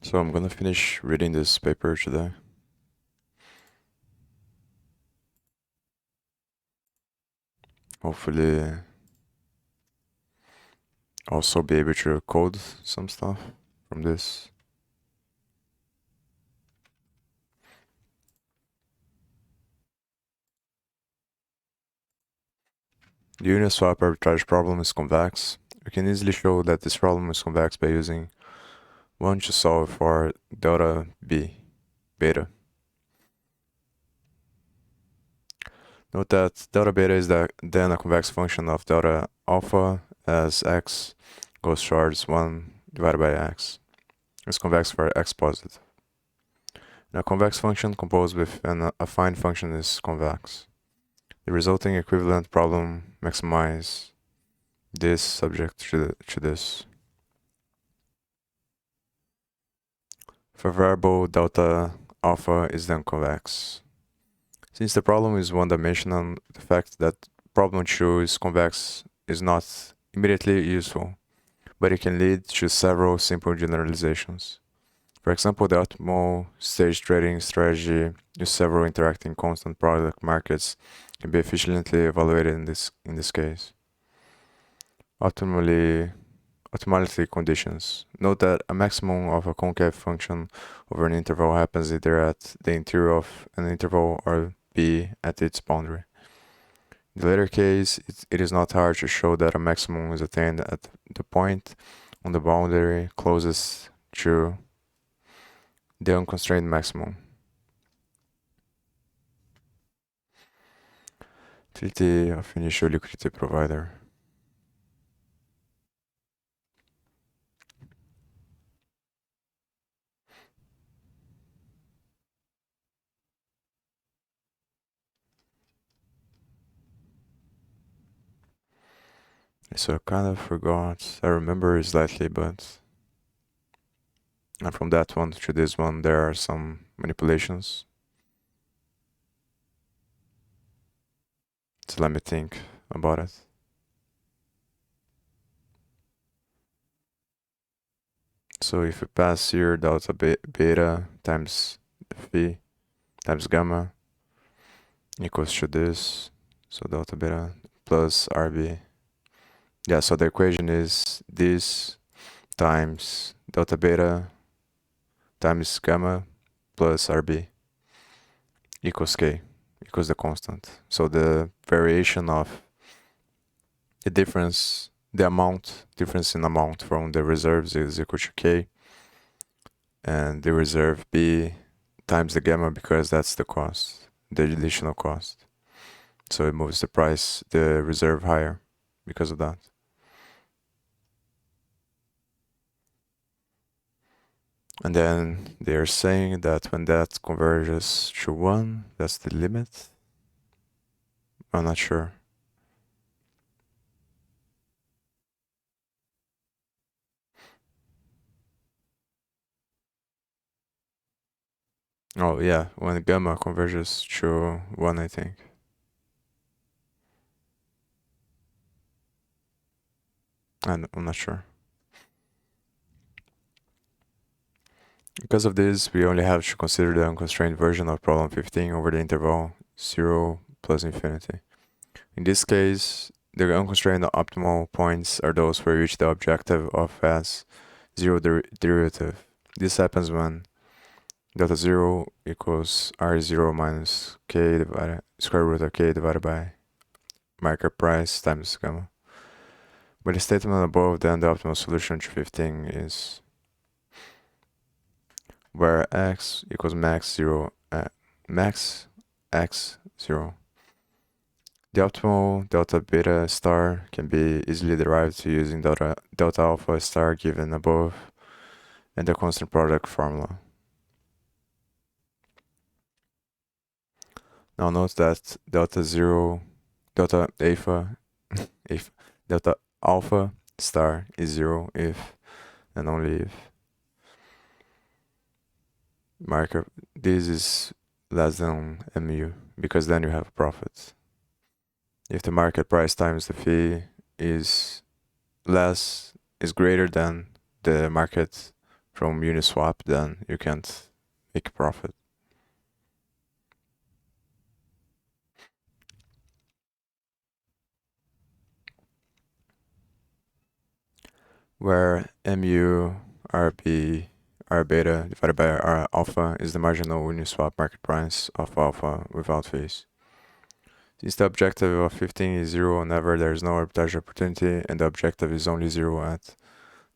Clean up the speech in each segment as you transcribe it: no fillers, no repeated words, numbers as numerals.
So I'm gonna finish reading this paper today. Hopefully also be able to code some stuff from this. The Uniswap arbitrage problem is convex. We can easily show that this problem is convex by using 1 to solve for delta b, beta. Note that delta beta is then a convex function of delta alpha as x goes towards 1 divided by x. It's convex for x positive. And a convex function composed with an affine function is convex. The resulting equivalent problem maximizes this subject to this. For variable delta alpha is then convex. Since the problem is one-dimensional, the fact that problem 2 is convex is not immediately useful, but it can lead to several simple generalizations. For example, the optimal stage trading strategy with several interacting constant product markets can be efficiently evaluated in this case. Optimality conditions. Note that a maximum of a concave function over an interval happens either at the interior of an interval or b at its boundary. In the latter case, it is not hard to show that a maximum is attained at the point on the boundary closest to the unconstrained maximum. Utility of initial liquidity provider. So I kind of forgot. I remember slightly, but and from that one to this one, there are some manipulations. So let me think about it. So if we pass here delta beta times phi times gamma equals to this, so delta beta plus RB. Yeah, so the equation is this times delta beta times gamma plus RB equals K, equals the constant. So the variation of the difference, difference in amount from the reserves is equal to K, and the reserve B times the gamma because that's the cost, the additional cost. So it moves the price, the reserve higher because of that. And then they're saying that when that converges to 1, that's the limit. I'm not sure. Oh yeah, when gamma converges to 1, I think. I'm not sure. Because of this, we only have to consider the unconstrained version of problem 15 over the interval 0 plus infinity. In this case, the unconstrained optimal points are those for which the objective of has zero derivative. This happens when delta 0 equals R0 minus K divided square root of K divided by market price times gamma. With the statement above, then the optimal solution to 15 is where x equals max x 0. The optimal delta beta star can be easily derived using delta alpha star given above and the constant product formula. Now note that delta alpha star is 0 if and only if market this is less than mu, because then you have profits. If the market price times the fee is greater than the market from Uniswap, then you can't make a profit. Where mu rb r beta divided by r alpha is the marginal Uniswap market price of alpha without fees. Since the objective of 15 is 0 whenever there is no arbitrage opportunity, and the objective is only 0 at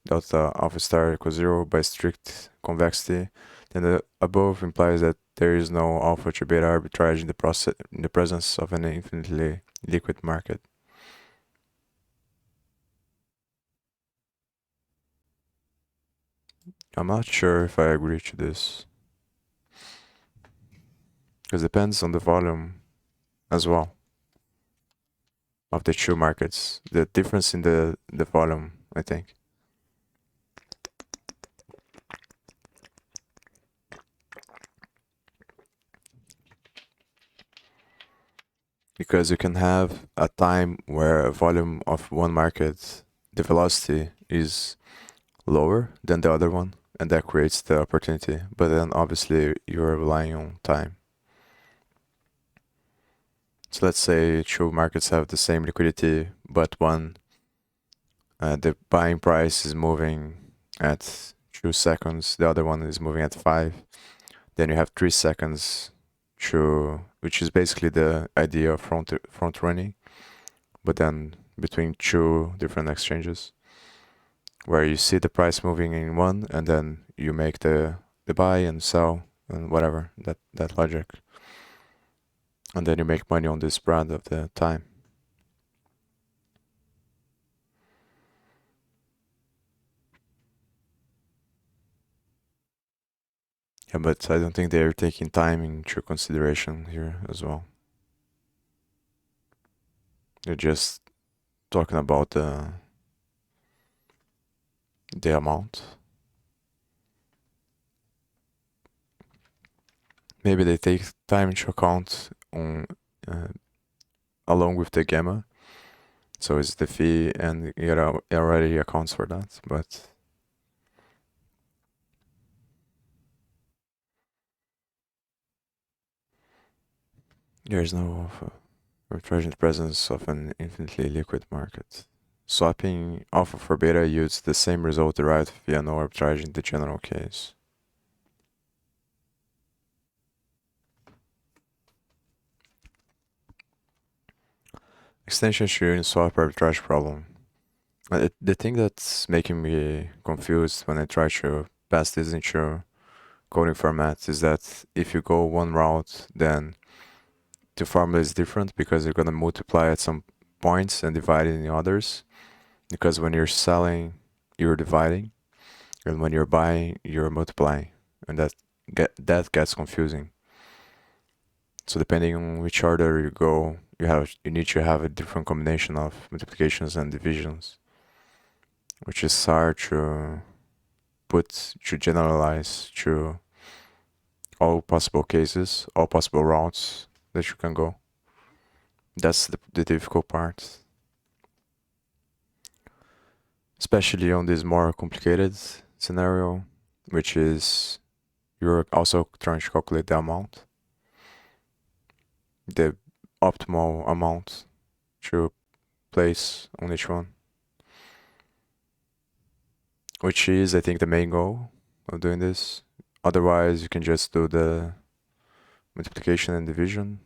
delta alpha star equals 0 by strict convexity, then the above implies that there is no alpha to beta arbitrage in the presence of an infinitely liquid market. I'm not sure if I agree to this, because it depends on the volume as well of the two markets. The difference in the volume, I think. Because you can have a time where a volume of one market, the velocity is lower than the other one, and that creates the opportunity. But then obviously you're relying on time. So let's say two markets have the same liquidity, but one, the buying price is moving at 2 seconds, the other one is moving at 5. Then you have 3 seconds to, which is basically the idea of front running, but then between two different exchanges, where you see the price moving in one, and then you make the buy and sell and whatever, that logic. And then you make money on the spread of the time. Yeah, but I don't think they're taking time into consideration here as well. They're just talking about the amount. Maybe they take time into account on along with the gamma. So it's the fee, and it already accounts for that, but there is no arbitrage in the presence of an infinitely liquid market. Swapping alpha for beta yields the same result derived via no arbitrage in the general case. Extension to Uniswap arbitrage problem. The thing that's making me confused when I try to pass this into coding formats is that if you go one route, then the formula is different because you're going to multiply at some points and divide it in others. Because when you're selling, you're dividing, and when you're buying, you're multiplying, and that gets confusing. So depending on which order you go, you need to have a different combination of multiplications and divisions, which is hard to generalize to all possible cases, all possible routes that you can go. That's the difficult part, especially on this more complicated scenario, which is you're also trying to calculate the amount, the optimal amount to place on each one, which is, I think, the main goal of doing this. Otherwise, you can just do the multiplication and division.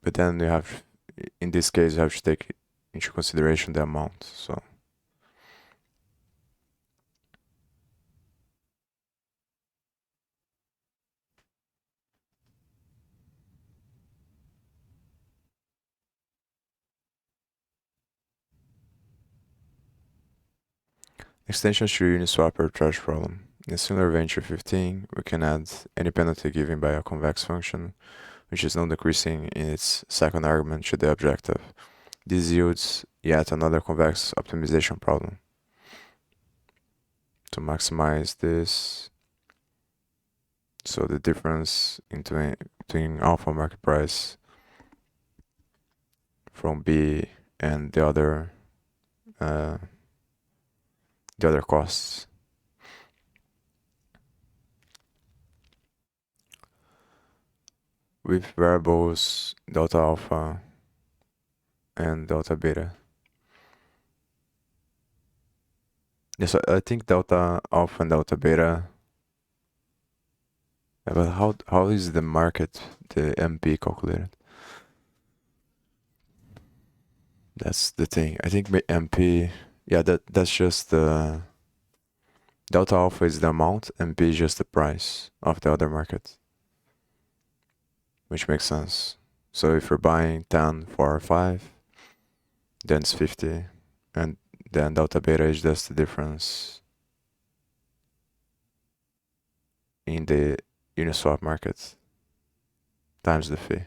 But then you have, in this case, you have to take into consideration the amount. So extensions to Uniswap arbitrage problem. In a similar vein to 15, we can add any penalty given by a convex function, which is non-decreasing in its second argument to the objective. This yields yet another convex optimization problem. To maximize this, so the difference between alpha market price from B and the other the other costs. With variables delta alpha and delta beta. Yes, I think delta alpha and delta beta. Yeah, but how is the market, the MP calculated? That's the thing. I think MP, yeah, that's just the delta alpha is the amount, MP is just the price of the other market, which makes sense. So if you're buying 10 for 5, then it's 50, and then delta beta is just the difference in the Uniswap market times the fee.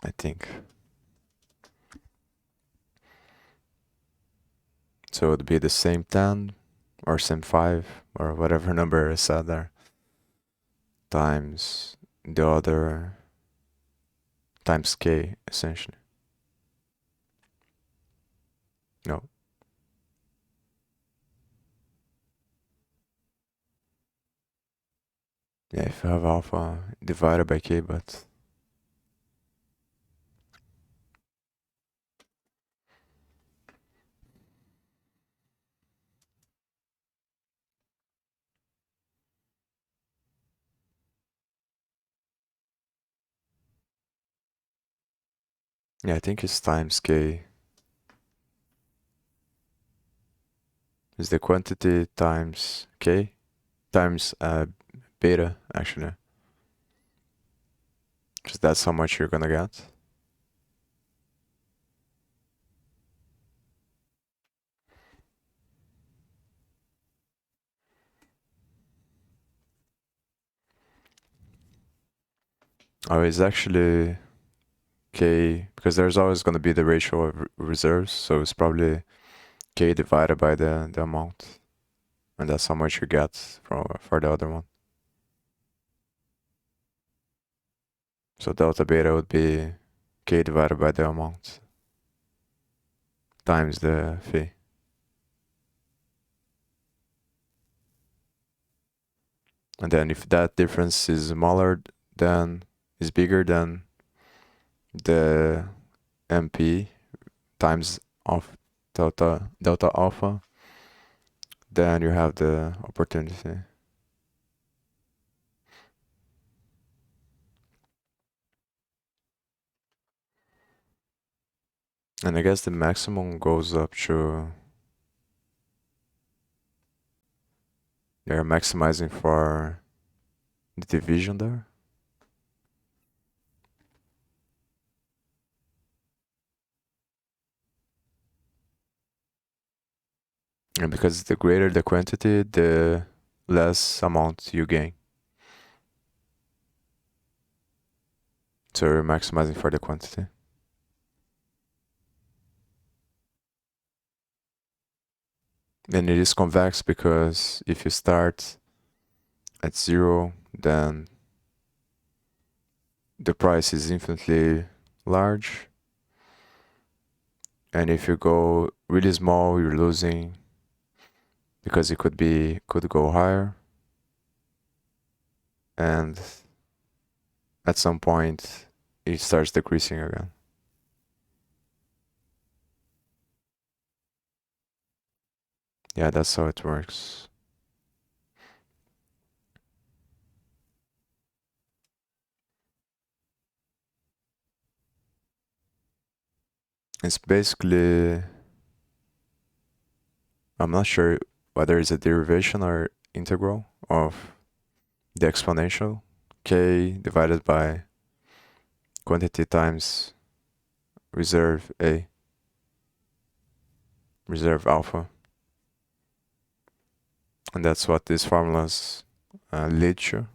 I think. So it would be the same 10 or same 5 or whatever number is said there times the other times K essentially. No. Yeah, if you have alpha divided by K, but yeah, I think it's times K. Is the quantity times K times beta actually. Because that's how much you're gonna get. Oh, it's actually K, because there's always gonna be the ratio of reserves, so it's probably K divided by the amount. And that's how much you get for the other one. So delta beta would be K divided by the amount times the fee. And then if that difference is smaller than is bigger than the MP times of delta alpha, then you have the opportunity. And I guess the maximum goes up to, they're maximizing for the division there. And because the greater the quantity, the less amount you gain. So you're maximizing for the quantity. And it is convex because if you start at 0, then the price is infinitely large. And if you go really small, you're losing because it could go higher. And at some point, it starts decreasing again. Yeah, that's how it works. It's basically, I'm not sure whether it's a derivation or integral of the exponential k divided by quantity times reserve A, reserve alpha. And that's what these formulas lead to.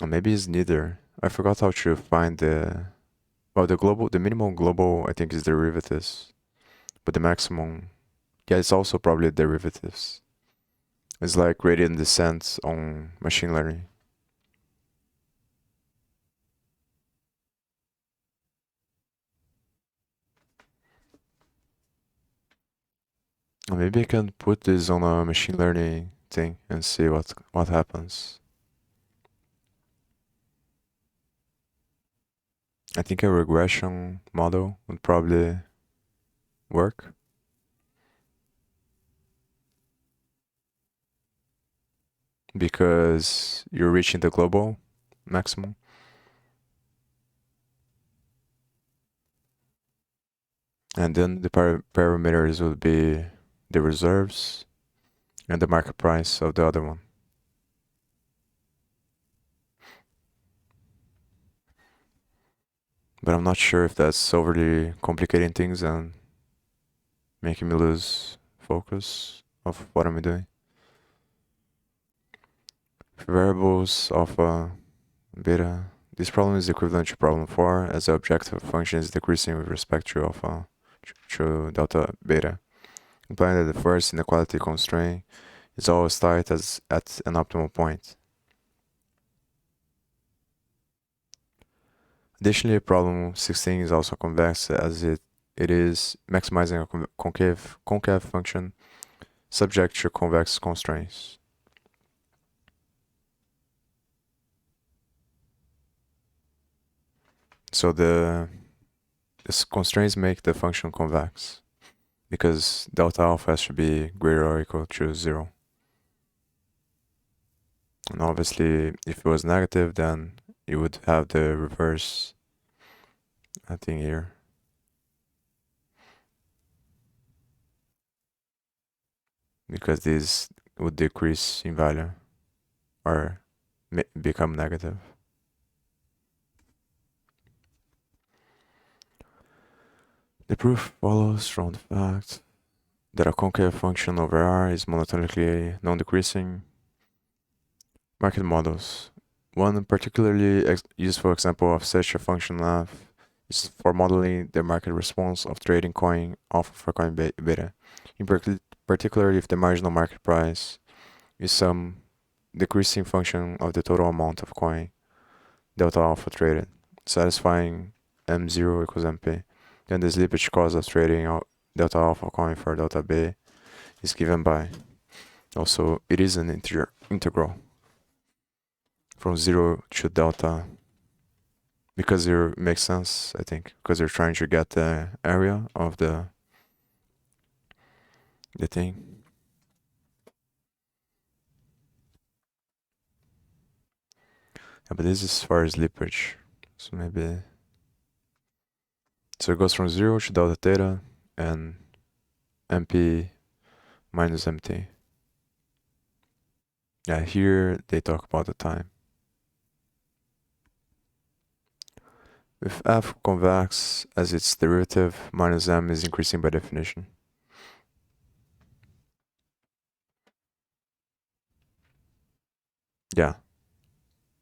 Or maybe it's neither. I forgot how to find the minimum global I think is derivatives, but the maximum, yeah, it's also probably derivatives. It's like gradient descent on machine learning. Maybe I can put this on a machine learning thing and see what happens. I think a regression model would probably work. Because you're reaching the global maximum. And then the parameters would be the reserves and the market price of the other one. But I'm not sure if that's overly complicating things and making me lose focus of what I'm doing. Variables alpha, beta. This problem is equivalent to problem 4 as the objective function is decreasing with respect to alpha to delta beta, implying that the first inequality constraint is always tight as at an optimal point. Additionally, problem 16 is also convex as it is maximizing a concave function subject to convex constraints. So the constraints make the function convex because delta alpha has to be greater or equal to 0. And obviously, if it was negative, then you would have the reverse thing here. Because this would decrease in value or become negative. The proof follows from the fact that a concave function over R is monotonically non-decreasing. Market models. One particularly useful example of such a function f is for modeling the market response of trading coin alpha for coin beta, in particular if the marginal market price is some decreasing function of the total amount of coin delta alpha traded, satisfying M0 equals MP. Then the slippage cost of trading delta alpha coin for delta B is given by. Also, it is an integral from 0 to delta because it makes sense, I think, because they're trying to get the area of the thing. Yeah, but this is for slippage, so maybe. So it goes from 0 to delta theta and MP minus MT. Yeah, here they talk about the time. With f convex as its derivative, minus m is increasing by definition. Yeah,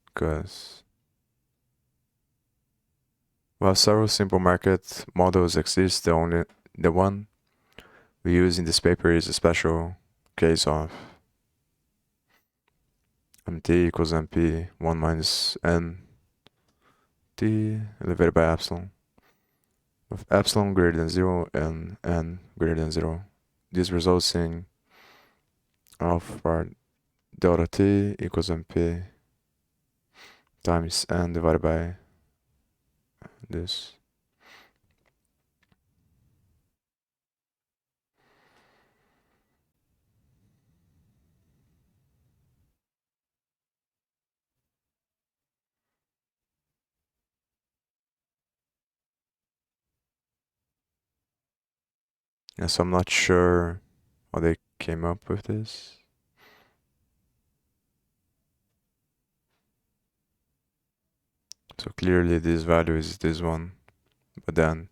because while several simple market models exist, the one we use in this paper is a special case of mt equals mp 1 minus n t divided by epsilon, with epsilon greater than 0 and n greater than 0. This results in alpha delta t equals mp times n divided by this. Yeah, so I'm not sure how they came up with this. So clearly this value is this one, but then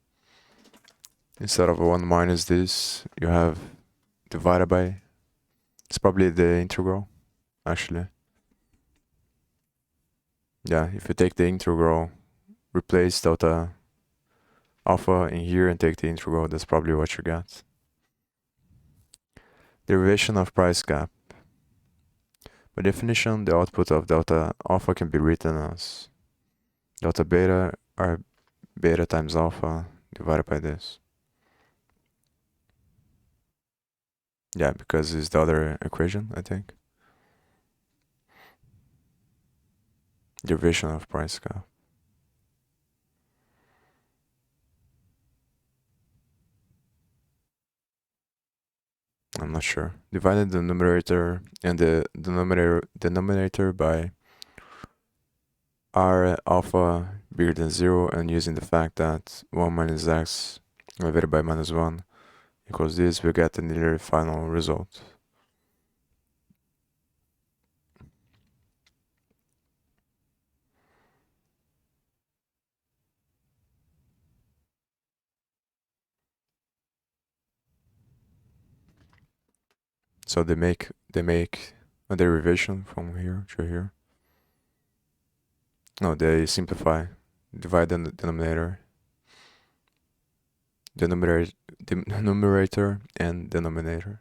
instead of 1 minus this, you have divided by. It's probably the integral, actually. Yeah, if you take the integral, replace delta alpha in here and take the integral, that's probably what you get. Derivation of price gap. By definition, the output of delta alpha can be written as delta beta or beta times alpha divided by this. Yeah, because it's the other equation, I think. Derivation of price gap. I'm not sure. Divided the numerator and the denominator by r alpha bigger than 0 and using the fact that 1 minus x divided by minus 1 equals this, we get the nearly final result. So they make a derivation from here to here. No, they simplify, divide the numerator and denominator.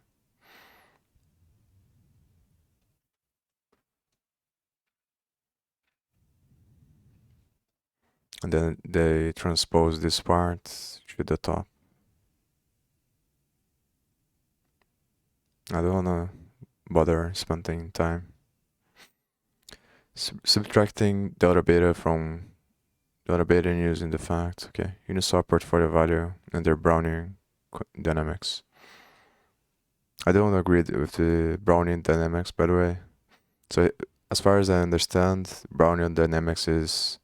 And then they transpose this part to the top. I don't wanna bother spending time subtracting delta beta from delta beta and using the fact, okay, Uniswap portfolio value and their Brownian dynamics. I don't agree with the Brownian dynamics, by the way. So as far as I understand, Brownian dynamics is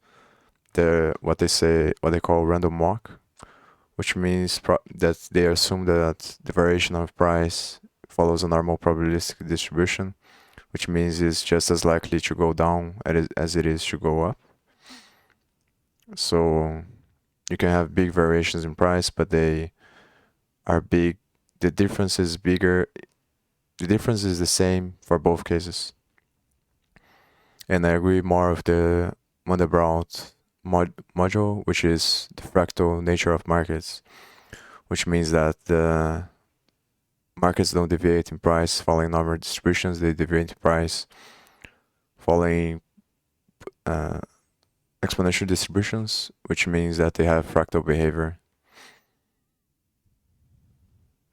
what they call random walk, which means that they assume that the variation of price follows a normal probabilistic distribution, which means it's just as likely to go down as it is to go up. So you can have big variations in price, but they are big. The difference is bigger. The difference is the same for both cases. And I agree more with the Mandelbrot module, which is the fractal nature of markets, which means that the markets don't deviate in price following normal distributions. They deviate in price following exponential distributions, which means that they have fractal behavior.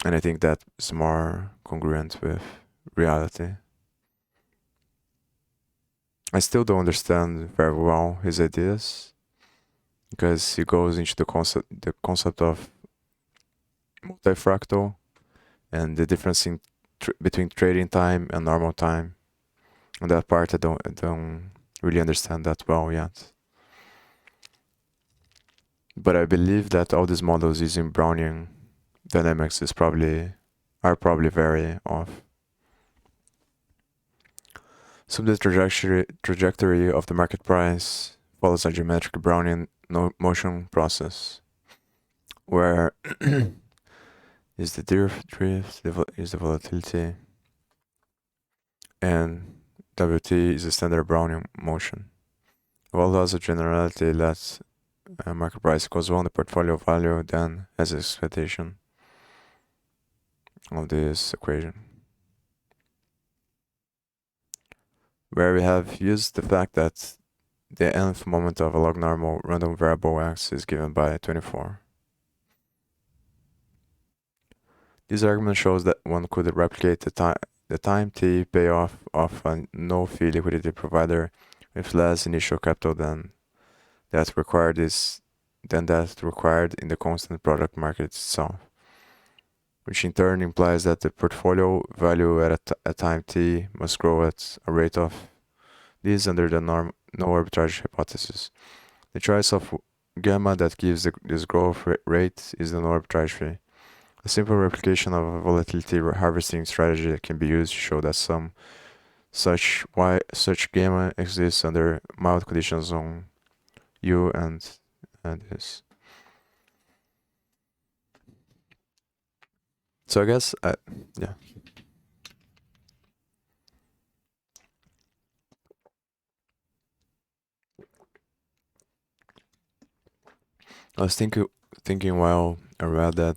And I think that is more congruent with reality. I still don't understand very well his ideas because he goes into the concept of multifractal and the difference in between trading time and normal time. And that part I don't really understand that well yet. But I believe that all these models using Brownian dynamics are probably very off. So the trajectory of the market price follows a geometric Brownian motion process, where is the drift, is the volatility, and WT is the standard Brownian motion. Well, laws of generality let market price equals 1 the portfolio value then as expectation of this equation, where we have used the fact that the nth moment of a log normal random variable x is given by 24. This argument shows that one could replicate the time t payoff of a no-fee liquidity provider with less initial capital than that required in the constant product market itself, which in turn implies that the portfolio value at a time t must grow at a rate of this under the no arbitrage hypothesis. The choice of gamma that gives this growth rate is the no arbitrage fee. A simple replication of a volatility harvesting strategy can be used to show that such gamma exists under mild conditions on U and this. So I guess yeah. I was thinking while I read that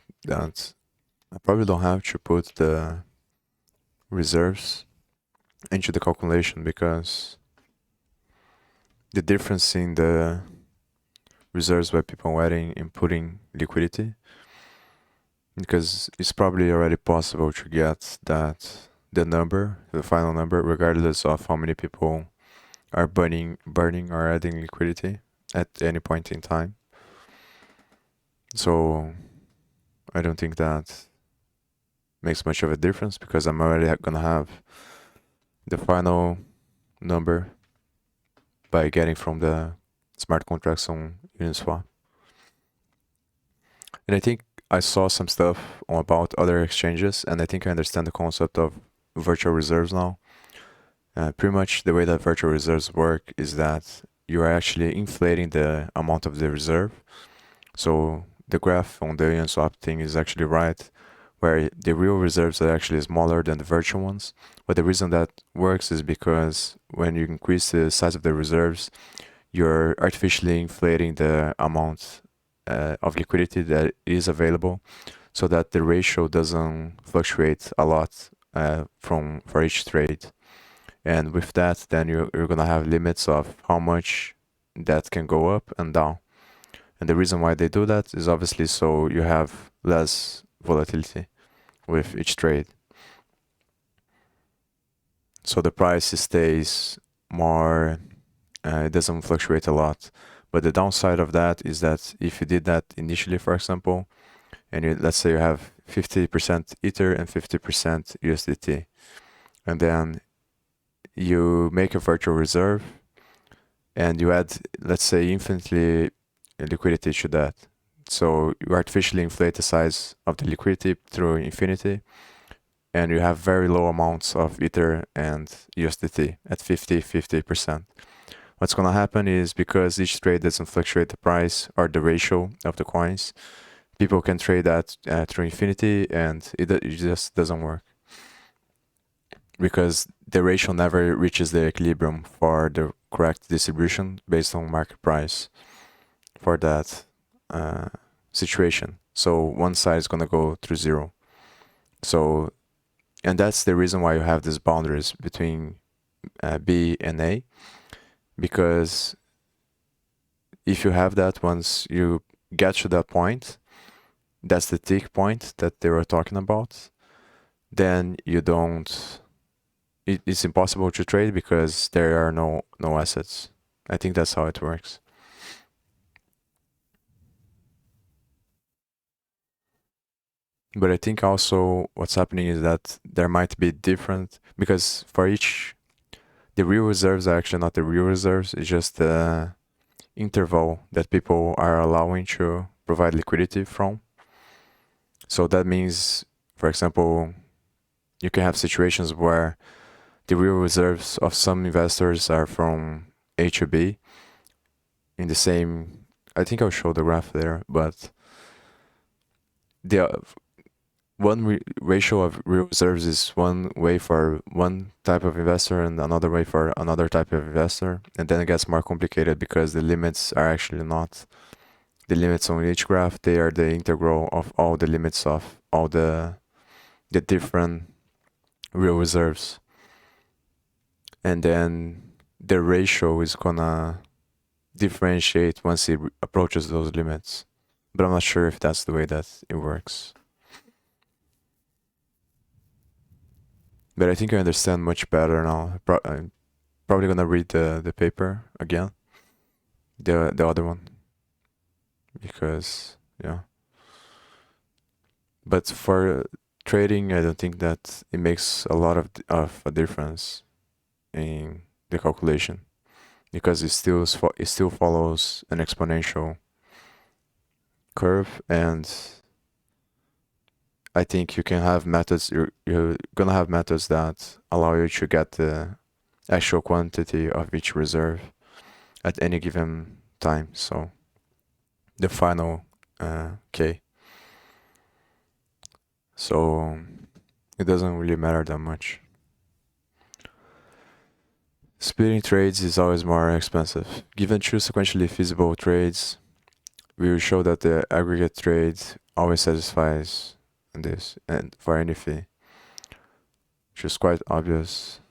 I probably don't have to put the reserves into the calculation, because the difference in the reserves by people adding and putting liquidity, because it's probably already possible to get the number, the final number, regardless of how many people are burning or adding liquidity at any point in time. So I don't think that makes much of a difference, because I'm already gonna have the final number by getting from the smart contracts on Uniswap. And I think I saw some stuff about other exchanges, and I think I understand the concept of virtual reserves now. Pretty much the way that virtual reserves work is that you are actually inflating the amount of the reserve. So the graph on the Uniswap thing is actually right, where the real reserves are actually smaller than the virtual ones. But the reason that works is because when you increase the size of the reserves, you're artificially inflating the amount of liquidity that is available, so that the ratio doesn't fluctuate a lot for each trade. And with that, then you're gonna have limits of how much that can go up and down. And the reason why they do that is obviously so you have less volatility with each trade. So the price stays more, it doesn't fluctuate a lot. But the downside of that is that if you did that initially, for example, and let's say you have 50% Ether and 50% USDT, and then you make a virtual reserve and you add, let's say, infinitely liquidity to that. So you artificially inflate the size of the liquidity through infinity, and you have very low amounts of Ether and USDT at 50%. What's going to happen is, because each trade doesn't fluctuate the price or the ratio of the coins, people can trade that through infinity, and it just doesn't work, because the ratio never reaches the equilibrium for the correct distribution based on market price for that situation. So one side is going to go through zero. So, and that's the reason why you have these boundaries between B and A, because if you have that, once you get to that point, that's the tick point that they were talking about, then you don't, it's impossible to trade because there are no assets. I think that's how it works. But I think also what's happening is that there might be different, because for each, the real reserves are actually not the real reserves, it's just the interval that people are allowing to provide liquidity from. So that means, for example, you can have situations where the real reserves of some investors are from A to B in the same, I think I'll show the graph there, but the one ratio of real reserves is one way for one type of investor and another way for another type of investor. And then it gets more complicated because the limits are actually not the limits on each graph. They are the integral of all the limits of all the different real reserves. And then the ratio is gonna differentiate once it approaches those limits. But I'm not sure if that's the way that it works. But I think I understand much better now. I'm probably gonna read the paper again, the other one, because yeah. But for trading, I don't think that it makes a lot of a difference in the calculation, because it still follows an exponential curve, and I think you can have methods. You're gonna have methods that allow you to get the actual quantity of each reserve at any given time. So the final K. So it doesn't really matter that much. Splitting trades is always more expensive. Given two sequentially feasible trades, we will show that the aggregate trade always satisfies this and for any fee, which is quite obvious.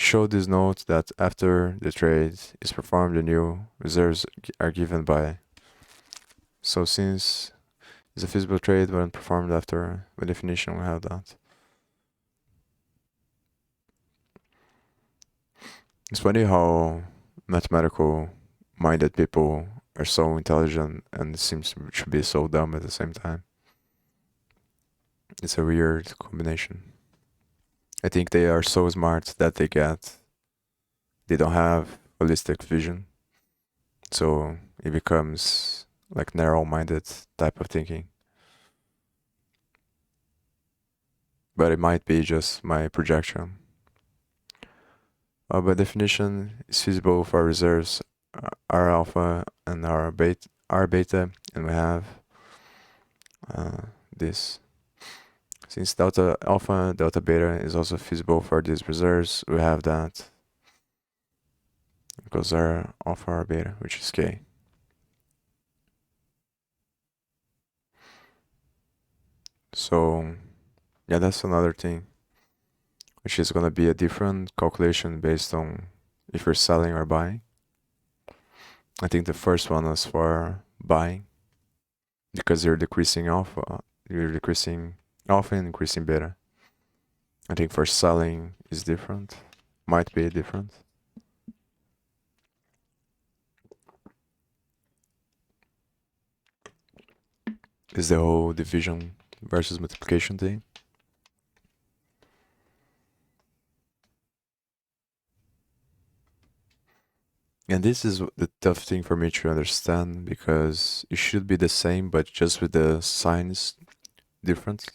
show this note that after the trade is performed, the new reserves are given by. So since it's a feasible trade when performed after, by definition we have that. It's funny how mathematical minded people are so intelligent and seems to be so dumb at the same time. It's a weird combination. I think they are so smart that they don't have holistic vision. So it becomes like narrow-minded type of thinking. But it might be just my projection. By definition, it's feasible for reserves R alpha and R beta, and we have this. Since delta alpha and delta beta is also feasible for these reserves, we have that. Because R alpha R beta, which is K. So yeah, that's another thing, which is gonna be a different calculation based on if you're selling or buying. I think the first one was for buying, because you're decreasing alpha and increasing beta. I think for selling is different, might be different. Is the whole division versus multiplication thing. And this is the tough thing for me to understand, because it should be the same, but just with the signs different.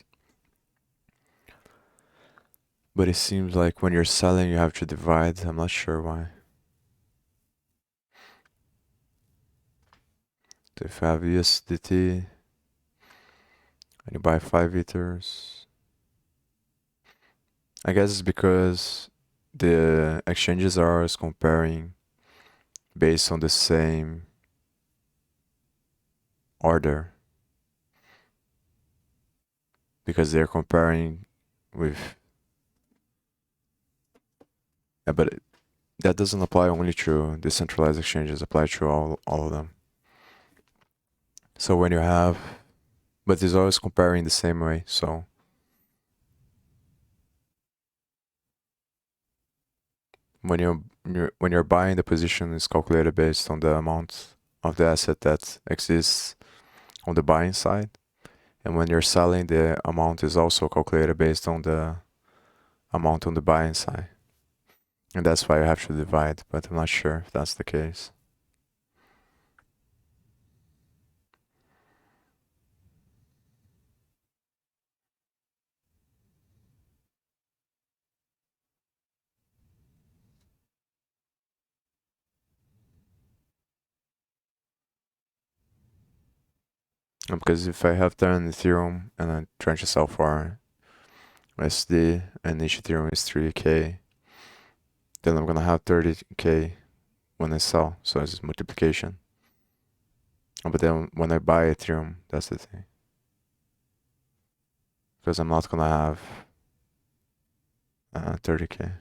But it seems like when you're selling, you have to divide. I'm not sure why. So if you have USDT and you buy 5 ethers, I guess it's because the exchanges are always comparing based on the same order, because they're comparing with but that doesn't apply only to decentralized exchanges, apply to all of them. So when you have, but it's always comparing the same way. So when you're buying, the position is calculated based on the amount of the asset that exists on the buying side, and when you're selling, the amount is also calculated based on the amount on the buying side, and that's why you have to divide. But I'm not sure if that's the case. Because if I have 10 Ethereum and I'm trying to sell for USD and each Ethereum is 3K, then I'm gonna have 30K when I sell. So it's multiplication. But then when I buy Ethereum, that's the thing. Because I'm not gonna have 30K.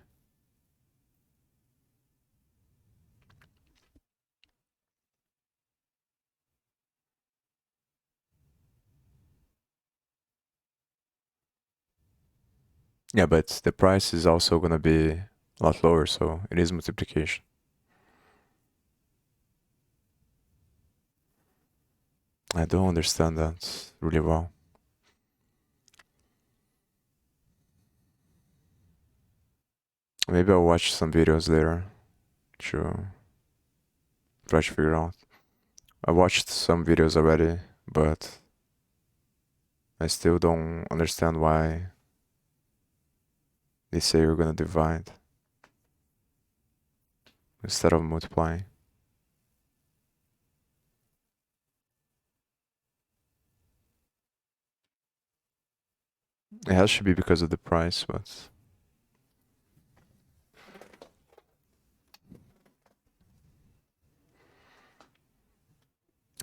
Yeah, but the price is also gonna be a lot lower, so it is multiplication. I don't understand that really well. Maybe I'll watch some videos later to try to figure out. I watched some videos already, but I still don't understand why they say you're gonna divide instead of multiplying. It has to be because of the price, but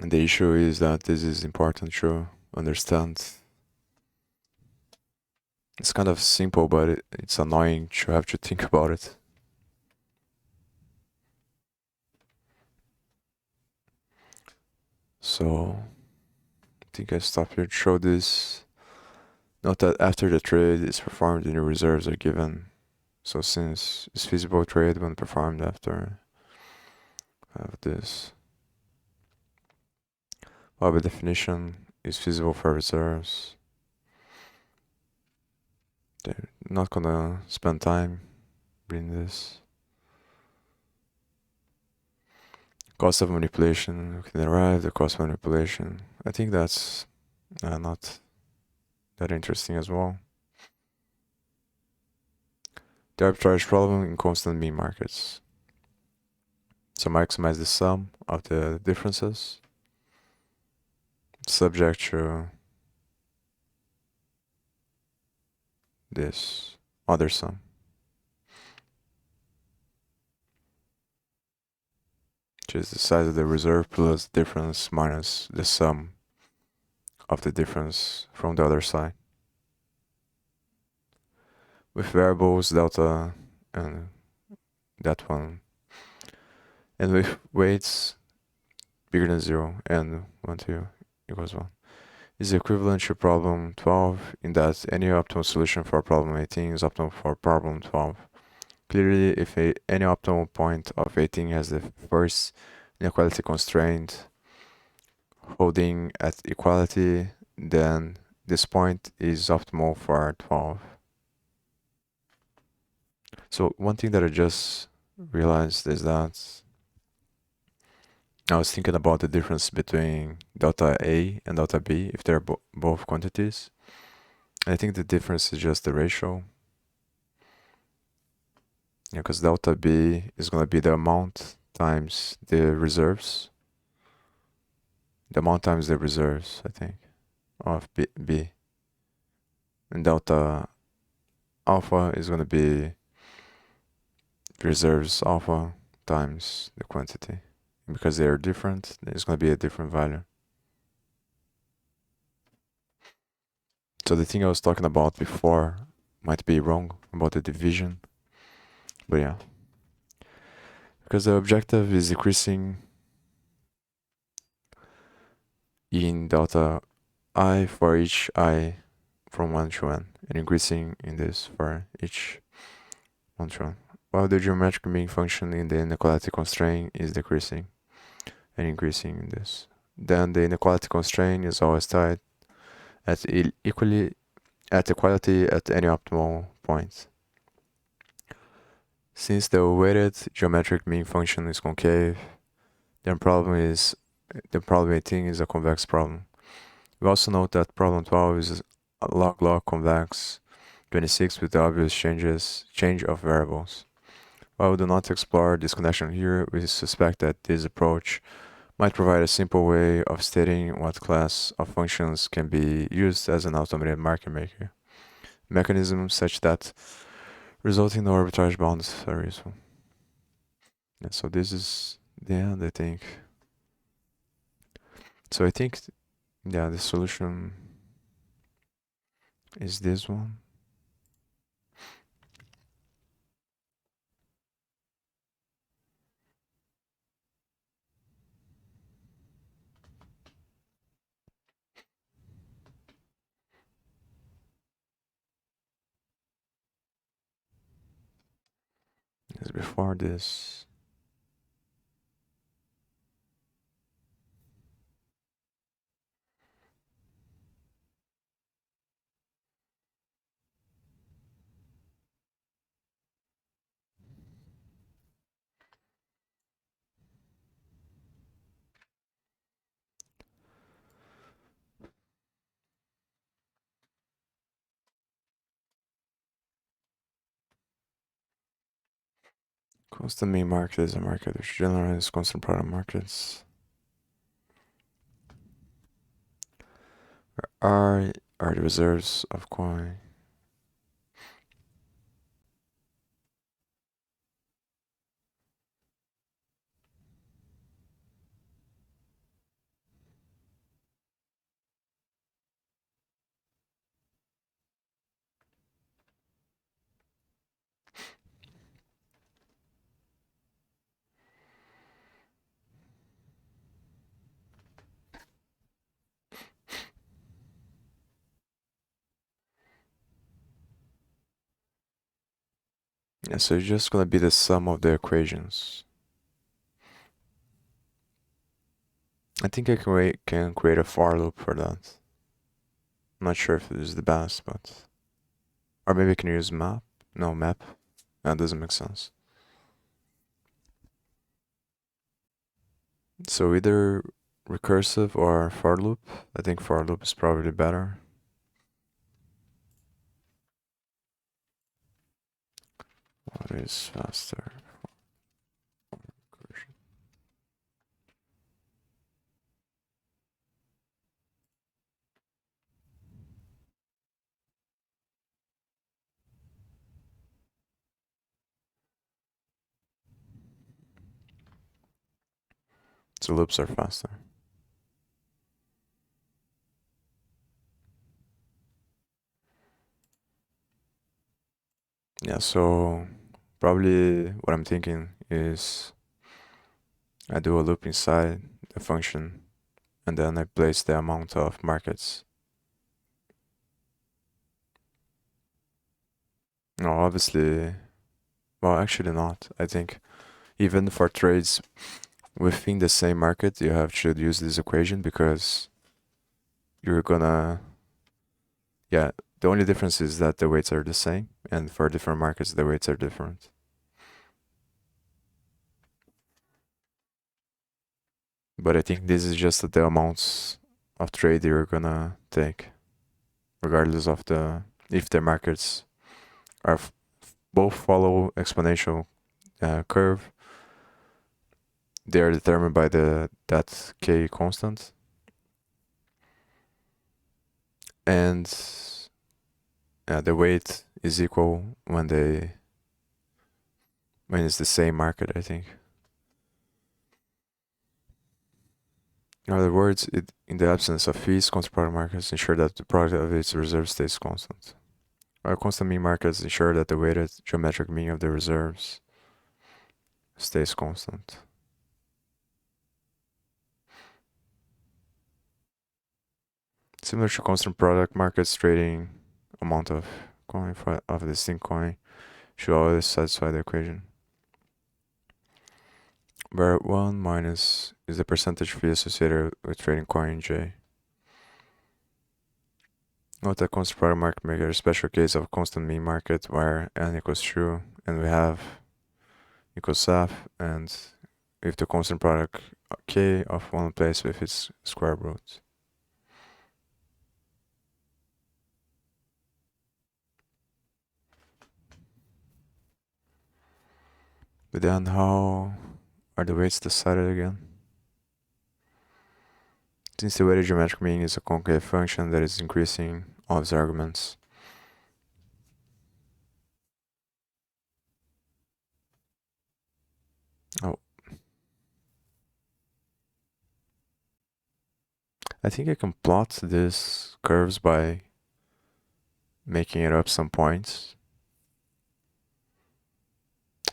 and the issue is that this is important to understand. It's kind of simple, but it's annoying to have to think about it. So I think I stop here to show this. Note that after the trade is performed, the new reserves are given. So since it's feasible trade when performed after, I have this. Well, by definition, is feasible for reserves. They're not gonna spend time reading this. Cost of manipulation, we can derive the cost of manipulation. I think that's not that interesting as well. The arbitrage problem in constant mean markets. So maximize the sum of the differences subject to this other sum, which is the size of the reserve plus difference minus the sum of the difference from the other side. With variables delta and that one, and with weights bigger than 0 and 1, 2 equals 1, is equivalent to problem 12 in that any optimal solution for problem 18 is optimal for problem 12. Clearly, if any optimal point of 18 has the first inequality constraint holding at equality, then this point is optimal for 12. So one thing that I just realized is that I was thinking about the difference between delta A and delta B if they're both quantities. I think the difference is just the ratio. Yeah, because delta B is going to be the amount times the reserves. The amount times the reserves, I think, of B. And delta alpha is going to be reserves alpha times the quantity. And because they are different, it's going to be a different value. So the thing I was talking about before might be wrong about the division. But yeah. Because the objective is decreasing in delta I for each I from 1 to n, and increasing in this for each 1 to n. While the geometric mean function in the inequality constraint is decreasing and increasing in this. Then the inequality constraint is always tied at equality at any optimal point. Since the weighted geometric mean function is concave, then problem 18 is a convex problem. We also note that problem 12 is a log-log convex 26 with the obvious change of variables. While we do not explore this connection here, we suspect that this approach might provide a simple way of stating what class of functions can be used as an automated market maker mechanism such that resulting in arbitrage bounds are useful. Yeah, so this is the end, I think. So I think, yeah, the solution is this one. Is before this. Constant mean market is a market which generalizes constant product markets. Where are the reserves of coin. Yeah, so it's just gonna be the sum of the equations. I think I can create a for loop for that. I'm not sure if it is the best, but or maybe I can use map. No, map. That doesn't make sense. So either recursive or for loop. I think for loop is probably better. What is faster? So loops are faster. Yeah, so probably what I'm thinking is I do a loop inside the function and then I place the amount of markets. No, obviously, well, actually not. I think even for trades within the same market, you have to use this equation because you're gonna, yeah, the only difference is that the weights are the same, and for different markets, the weights are different. But I think this is just the amounts of trade you're gonna take, regardless of if the markets are both follow exponential curve. They are determined by that k constant, and the weight is equal when it's the same market, I think. In other words, in the absence of fees, constant product markets ensure that the product of its reserves stays constant. While constant mean markets ensure that the weighted geometric mean of the reserves stays constant. Similar to constant product markets, trading amount of coin of a distinct coin should always satisfy the equation, where 1 minus is the percentage fee associated with trading coin J. Note that constant product market makes a special case of constant mean market where n equals true and we have equals saf, and if the constant product k of one place with its square root. But then how are the weights decided again? Since the weighted geometric mean is a concave function that is increasing all its arguments. Oh, I think I can plot these curves by making it up some points.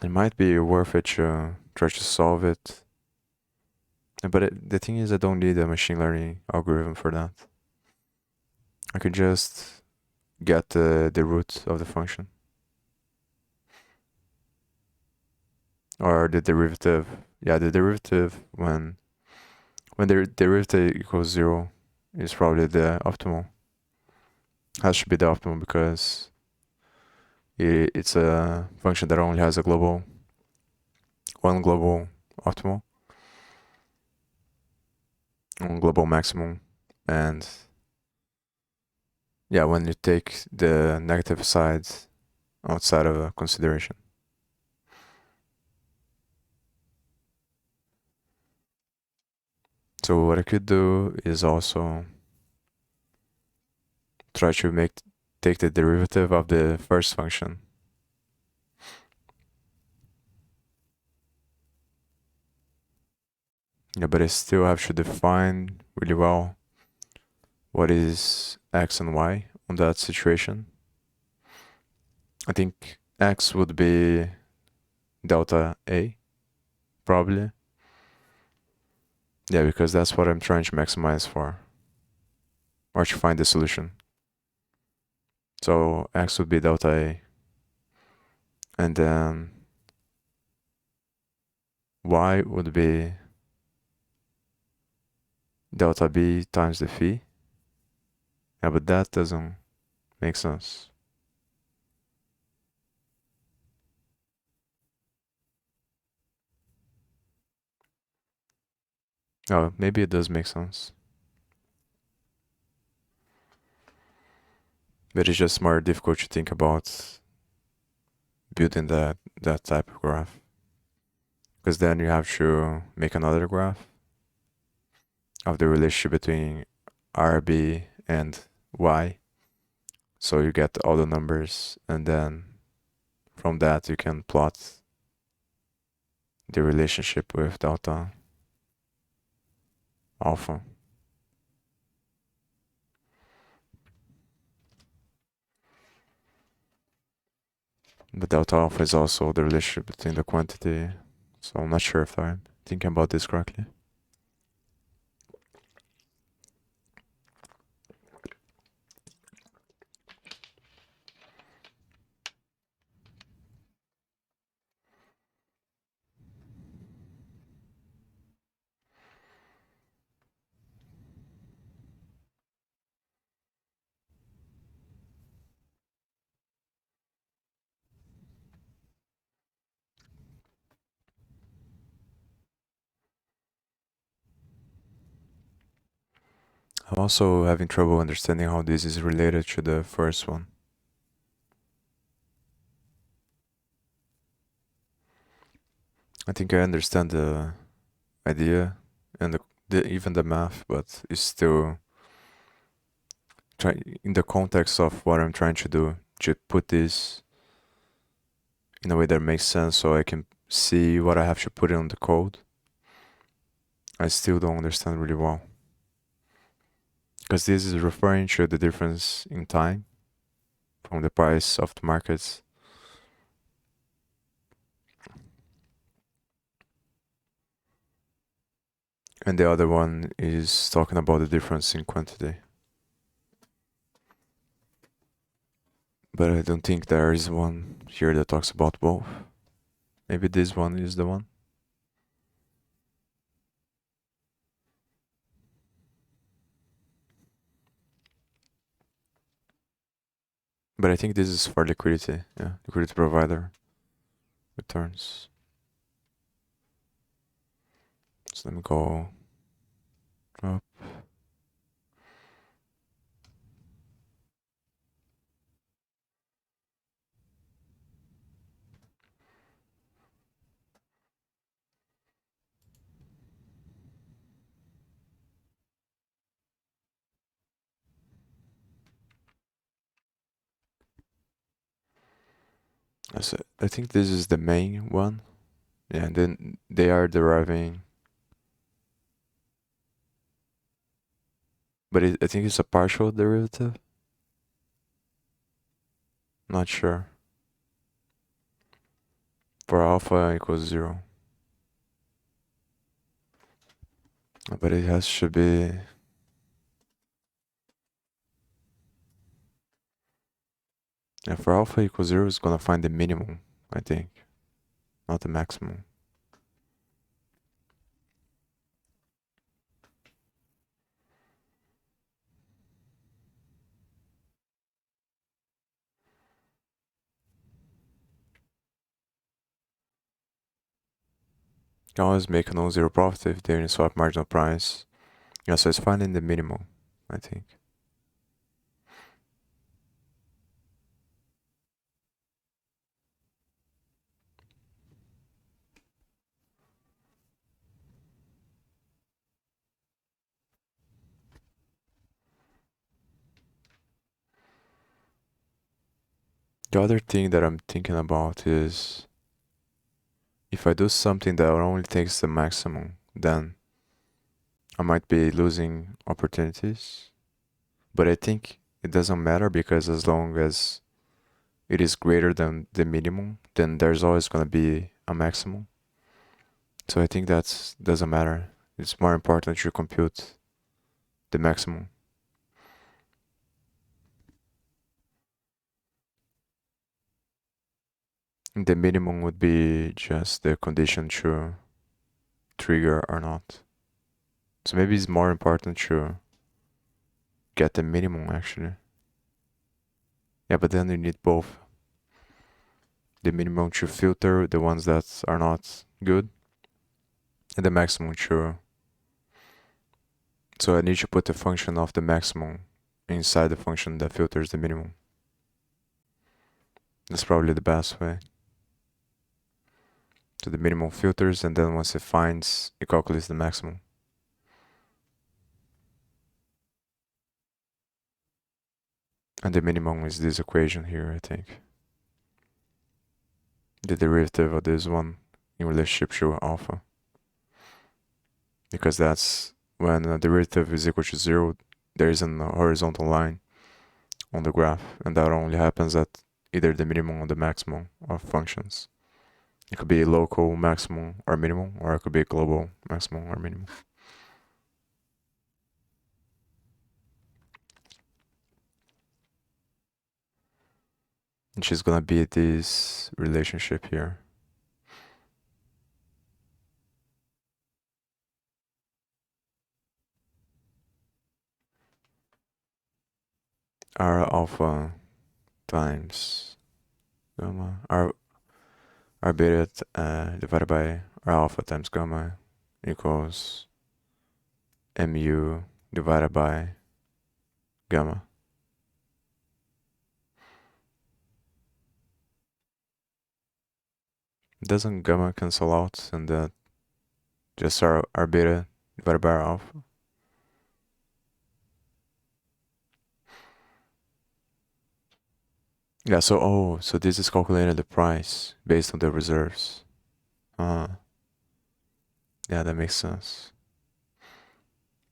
It might be worth it to try to solve it. But the thing is, I don't need a machine learning algorithm for that. I could just get the root of the function. Or the derivative. Yeah, the derivative when the derivative equals 0 is probably the optimal. Has to be the optimal because it's a function that only has one global optimal, one global maximum, and yeah, when you take the negative sides outside of a consideration. So what I could do is also try to take the derivative of the first function. Yeah, but I still have to define really well what is x and y on that situation. I think x would be delta A, probably. Yeah, because that's what I'm trying to maximize for, or to find the solution. So x would be delta A, And then y would be delta b times the fee. Yeah, but that doesn't make sense. Oh, maybe it does make sense. But it's just more difficult to think about building that type of graph. Because then you have to make another graph of the relationship between RB and Y. So you get all the numbers, and then from that you can plot the relationship with delta alpha. But delta alpha is also the relationship between the quantity. So I'm not sure if I'm thinking about this correctly. I'm also having trouble understanding how this is related to the first one. I think I understand the idea and even the math, but it's still in the context of what I'm trying to do, to put this in a way that makes sense so I can see what I have to put in the code. I still don't understand really well. Because this is referring to the difference in time from the price of the markets. And the other one is talking about the difference in quantity. But I don't think there is one here that talks about both. Maybe this one is the one. But I think this is for liquidity. Yeah, liquidity provider returns. So let me go up. I think this is the main one. Yeah, and then they are deriving. But I think it's a partial derivative. Not sure. For alpha equals 0. But it has to be. Yeah, for alpha equals 0, it's gonna find the minimum, I think, not the maximum. You can always make a non-zero profit if the Uniswap marginal price. Yeah, so it's finding the minimum, I think. The other thing that I'm thinking about is if I do something that only takes the maximum, then I might be losing opportunities. But I think it doesn't matter because as long as it is greater than the minimum, then there's always going to be a maximum. So I think that doesn't matter. It's more important to compute the maximum. The minimum would be just the condition to trigger or not. So maybe it's more important to get the minimum actually. Yeah, but then you need both. The minimum to filter the ones that are not good, and the maximum to. So I need to put the function of the maximum inside the function that filters the minimum. That's probably the best way. So the minimum filters, and then once it finds, it calculates the maximum. And the minimum is this equation here, I think. The derivative of this one in relationship to alpha. Because that's when a derivative is equal to 0, there is a horizontal line on the graph, and that only happens at either the minimum or the maximum of functions. It could be a local maximum or minimum, or it could be a global maximum or minimum. Which is gonna be this relationship here. R alpha times gamma, R beta divided by R alpha times gamma equals mu divided by gamma. Doesn't gamma cancel out and that just R beta divided by R alpha? Yeah, so this is calculating the price based on the reserves. Yeah, that makes sense.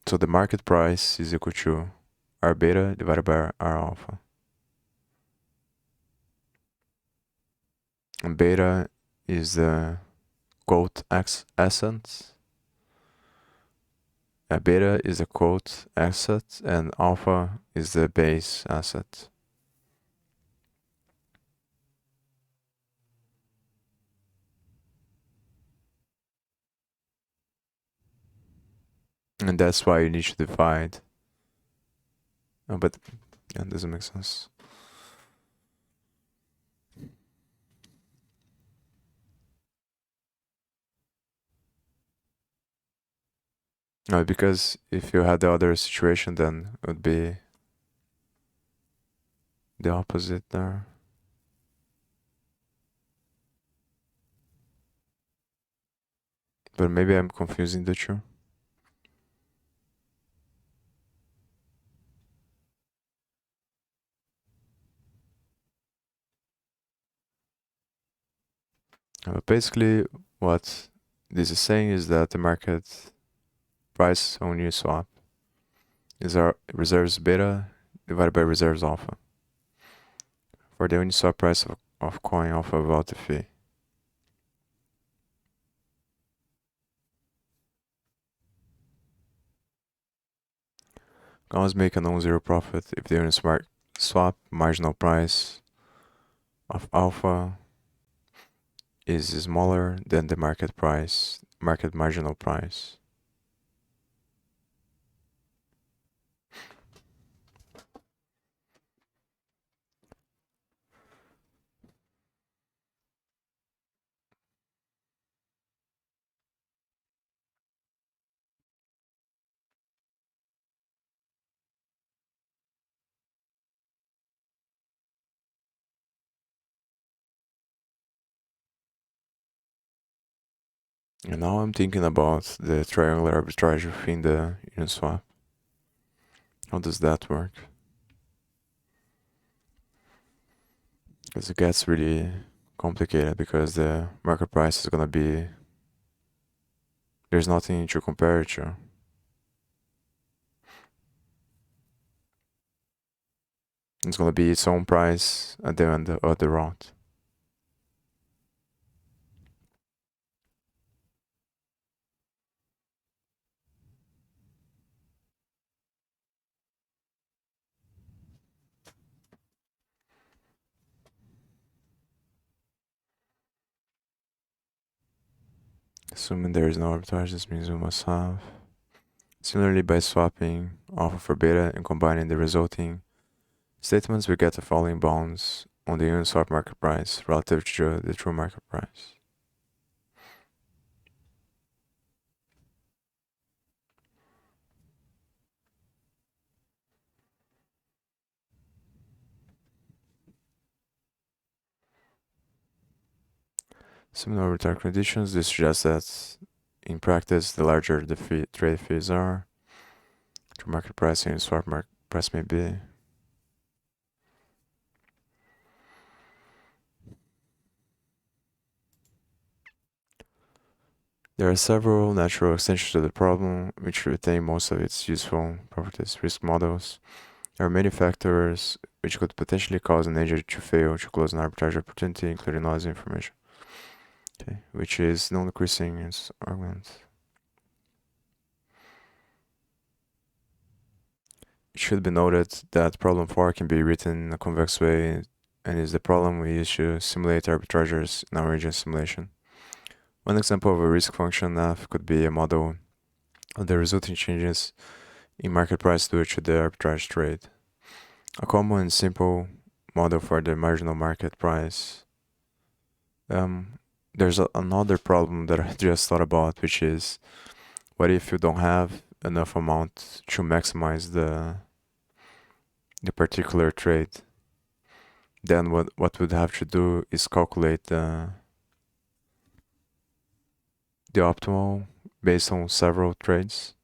So the market price is equal to R beta divided by R alpha. And beta is the quote asset. Beta is the quote asset and alpha is the base asset. And that's why you need to divide. Oh, but yeah, doesn't make sense. No, because if you had the other situation, then it would be the opposite there. But maybe I'm confusing the two. Basically, what this is saying is that the market price on Uniswap is our reserves beta divided by reserves alpha for the Uniswap price of coin alpha without the fee. Can always make a non-zero profit if the Uniswap marginal price of alpha is smaller than the market marginal price. And now I'm thinking about the triangular arbitrage within the Uniswap. How does that work? Because it gets really complicated because the market price is gonna be, there's nothing to compare it to. It's gonna be its own price at the end of the route. Assuming there is no arbitrage, this means we must have. Similarly, by swapping alpha for beta and combining the resulting statements, we get the following bounds on the Uniswap market price relative to the true market price. Similar arbitrage conditions, this suggests that in practice, the larger the trade fees are, true market price and swap market price may be. There are several natural extensions to the problem which retain most of its useful properties. Risk models. There are many factors which could potentially cause an agent to fail to close an arbitrage opportunity, including noisy information. Okay, which is non-decreasing its argument. It should be noted that problem 4 can be written in a convex way and is the problem we use to simulate arbitrageurs in our agent simulation. One example of a risk function f could be a model of the resulting changes in market price due to the arbitrage trade. A common and simple model for the marginal market price. There's another problem that I just thought about, which is what if you don't have enough amount to maximize the particular trade? Then what we'd have to do is calculate the optimal based on several trades,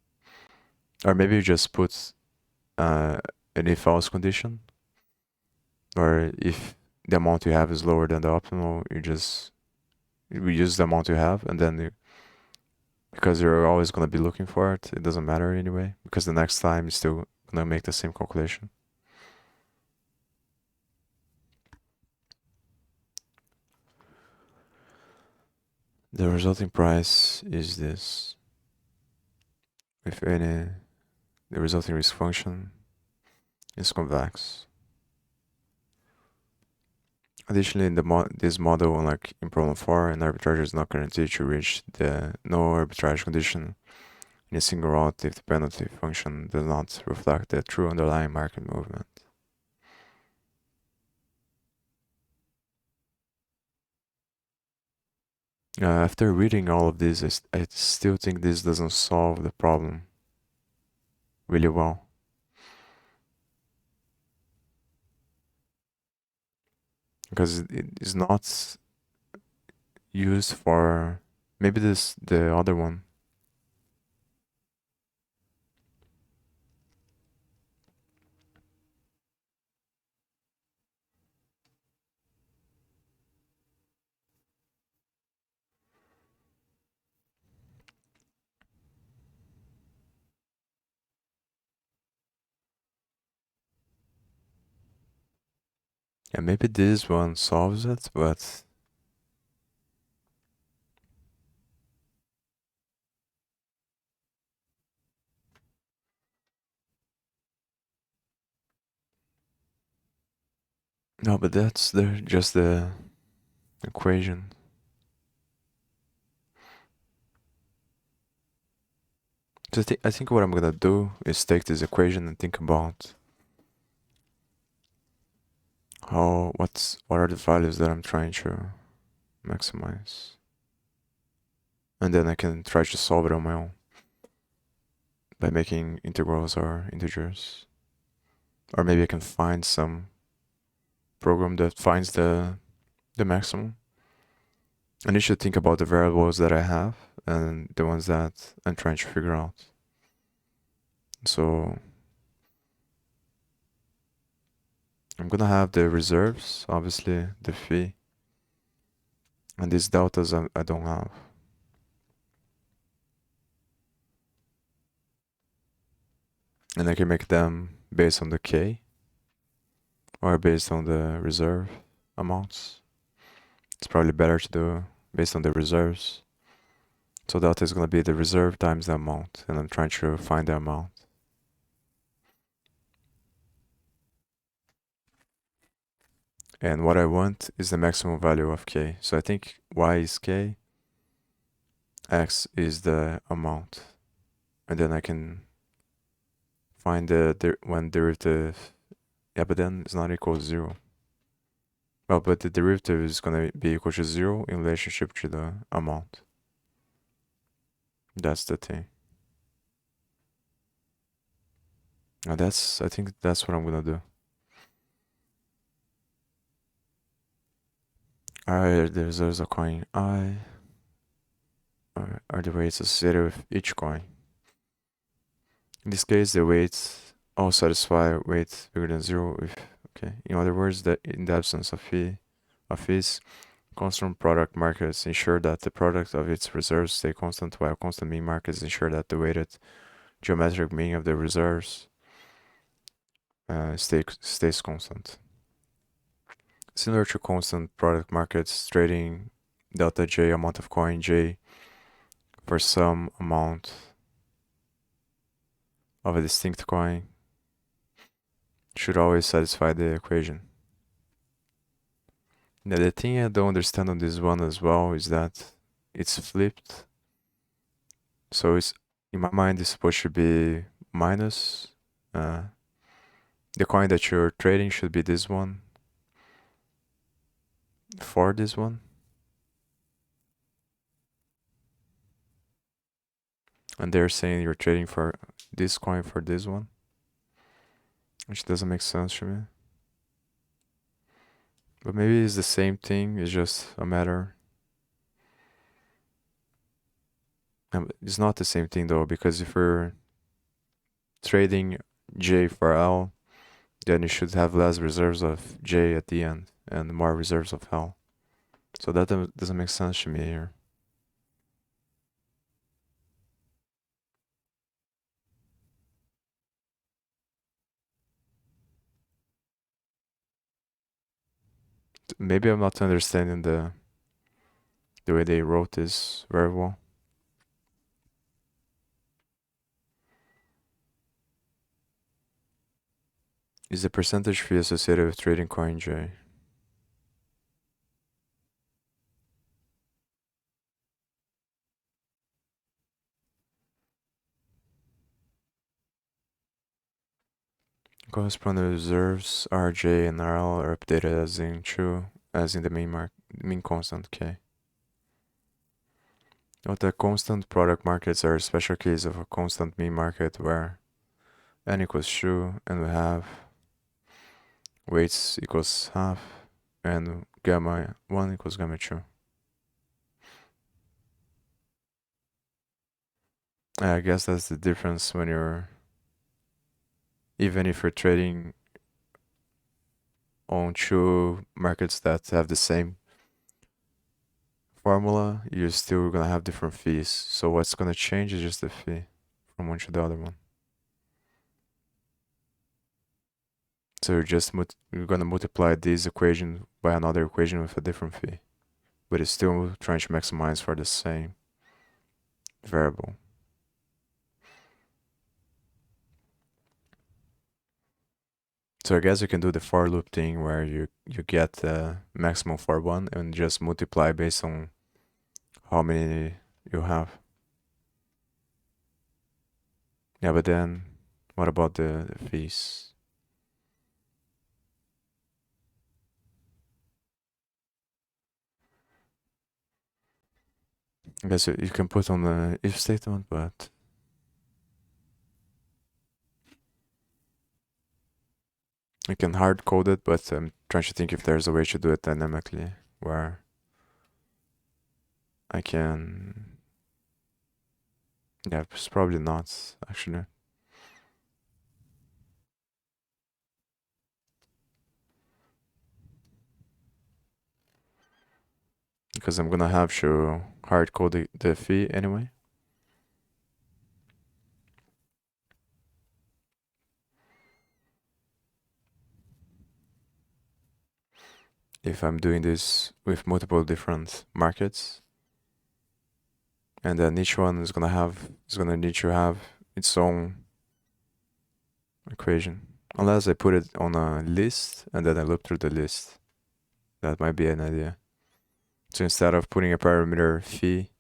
or maybe you just put an if-else condition, or if the amount you have is lower than the optimal, we use the amount you have, and then because you're always gonna be looking for it, it doesn't matter anyway, because the next time you're still gonna make the same calculation. The resulting price is this. If any, the resulting risk function is convex. Additionally, in this model, unlike in problem 4, an arbitrage is not guaranteed to reach the no arbitrage condition in a single route if the penalty function does not reflect the true underlying market movement. After reading all of this, I still think this doesn't solve the problem really well. Because it is not used for maybe the other one. Yeah, maybe this one solves it, but no, but that's just the equation. So I think what I'm gonna do is take this equation and think about what are the values that I'm trying to maximize, and then I can try to solve it on my own by making integrals or integers, or maybe I can find some program that finds the maximum. I need to think about the variables that I have and the ones that I'm trying to figure out. So I'm gonna have the reserves, obviously the fee, and these deltas I don't have. And I can make them based on the K or based on the reserve amounts. It's probably better to do based on the reserves. So delta is gonna be the reserve times the amount, and I'm trying to find the amount. And what I want is the maximum value of K. So I think Y is K. X is the amount. And then I can find the when derivative, yeah, but then it's not equal to 0. Well, but the derivative is going to be equal to 0 in relationship to the amount. That's the thing. Now I think that's what I'm going to do. Alright, there's a coin I. Are the weights associated with each coin. In this case, the weights all satisfy weight bigger than 0 if, okay. In other words, that in the absence of fees, constant product markets ensure that the product of its reserves stay constant, while constant mean markets ensure that the weighted geometric mean of the reserves stays constant. Similar to constant product markets, trading delta J amount of coin J for some amount of a distinct coin should always satisfy the equation. Now the thing I don't understand on this one as well is that it's flipped. So it's, in my mind, it's supposed to be minus. The coin that you're trading should be this one for this one. And they're saying you're trading for this coin for this one, which doesn't make sense to me. But maybe it's the same thing, it's just a matter. It's not the same thing though, because if we're trading J for L, then you should have less reserves of J at the end and more reserves of L. So that doesn't make sense to me here. Maybe I'm not understanding the way they wrote this very well. Is the percentage fee associated with trading coin J? Corresponding reserves RJ and RL are updated as in true as in the mean constant K. Note that constant product markets are a special case of a constant mean market where n equals true and we have weights equals half and gamma 1 equals gamma 2. I guess that's the difference when you're, even if you're trading on two markets that have the same formula, you're still gonna have different fees. So what's gonna change is just the fee from one to the other one. So you're gonna multiply this equation by another equation with a different fee, but it's still trying to maximize for the same variable. So I guess you can do the for loop thing where you get the maximum for one and just multiply based on how many you have. Yeah, but then what about the fees? I guess you can put on the if statement, but you can hard code it, but I'm trying to think if there's a way to do it dynamically where I can. Yeah, it's probably not actually. Because I'm gonna have to hard code the fee anyway. If I'm doing this with multiple different markets, and then each one is gonna need to have its own equation. Unless I put it on a list and then I loop through the list. That might be an idea. So instead of putting a parameter fee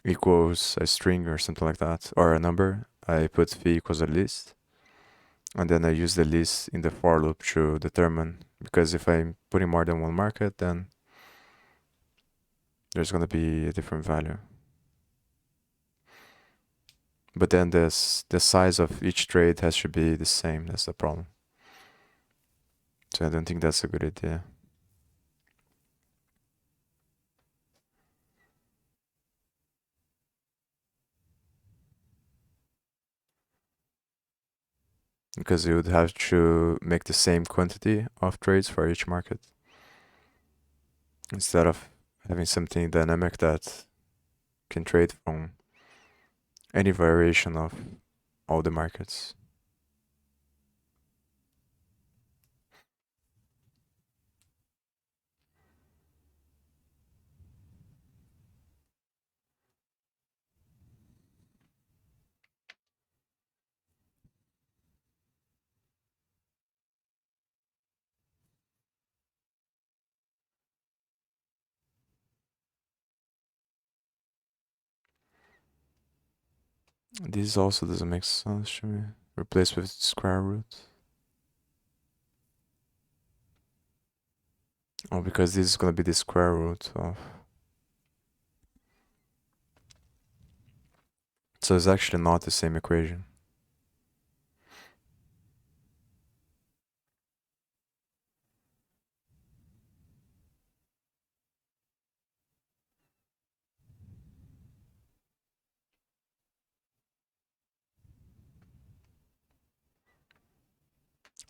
equals a string or something like that, or a number, I put fee equals a list, and then I use the list in the for loop to determine, because if I'm putting more than one market, then there's going to be a different value. But then the size of each trade has to be the same. That's the problem. So I don't think that's a good idea. Because you would have to make the same quantity of trades for each market instead of having something dynamic that can trade from any variation of all the markets. This also doesn't make sense to me. Replace with square root. Oh, because this is gonna be the square root of. So it's actually not the same equation.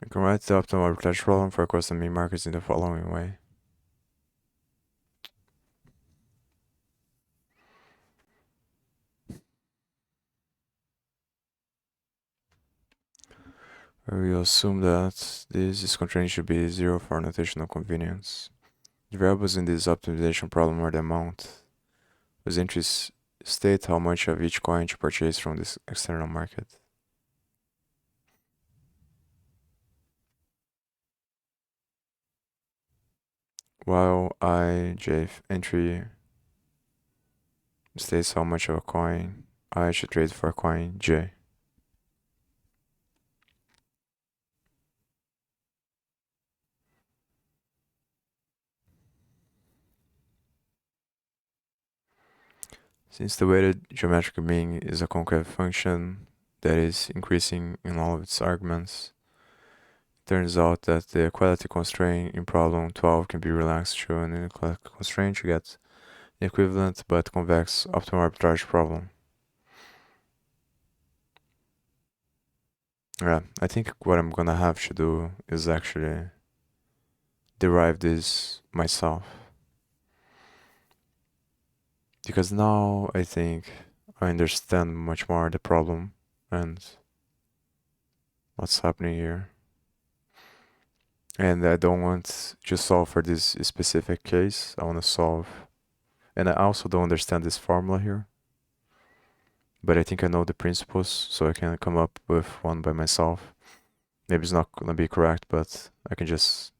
I can write the optimal arbitrage problem for custom mean markets in the following way. We assume that this constraint should be 0 for notational convenience. The variables in this optimization problem are the amount whose entries state how much of each coin to purchase from this external market. While ij entry states how much of a coin I should trade for a coin j. Since the weighted geometric mean is a concave function that is increasing in all of its arguments, it turns out that the equality constraint in problem 12 can be relaxed to an inequality constraint to get the equivalent but convex optimal arbitrage problem. Yeah, I think what I'm gonna have to do is actually derive this myself. Because now I think I understand much more the problem and what's happening here. And I don't want to solve for this specific case. I want to solve. And I also don't understand this formula here. But I think I know the principles, so I can come up with one by myself. Maybe it's not going to be correct, but I can just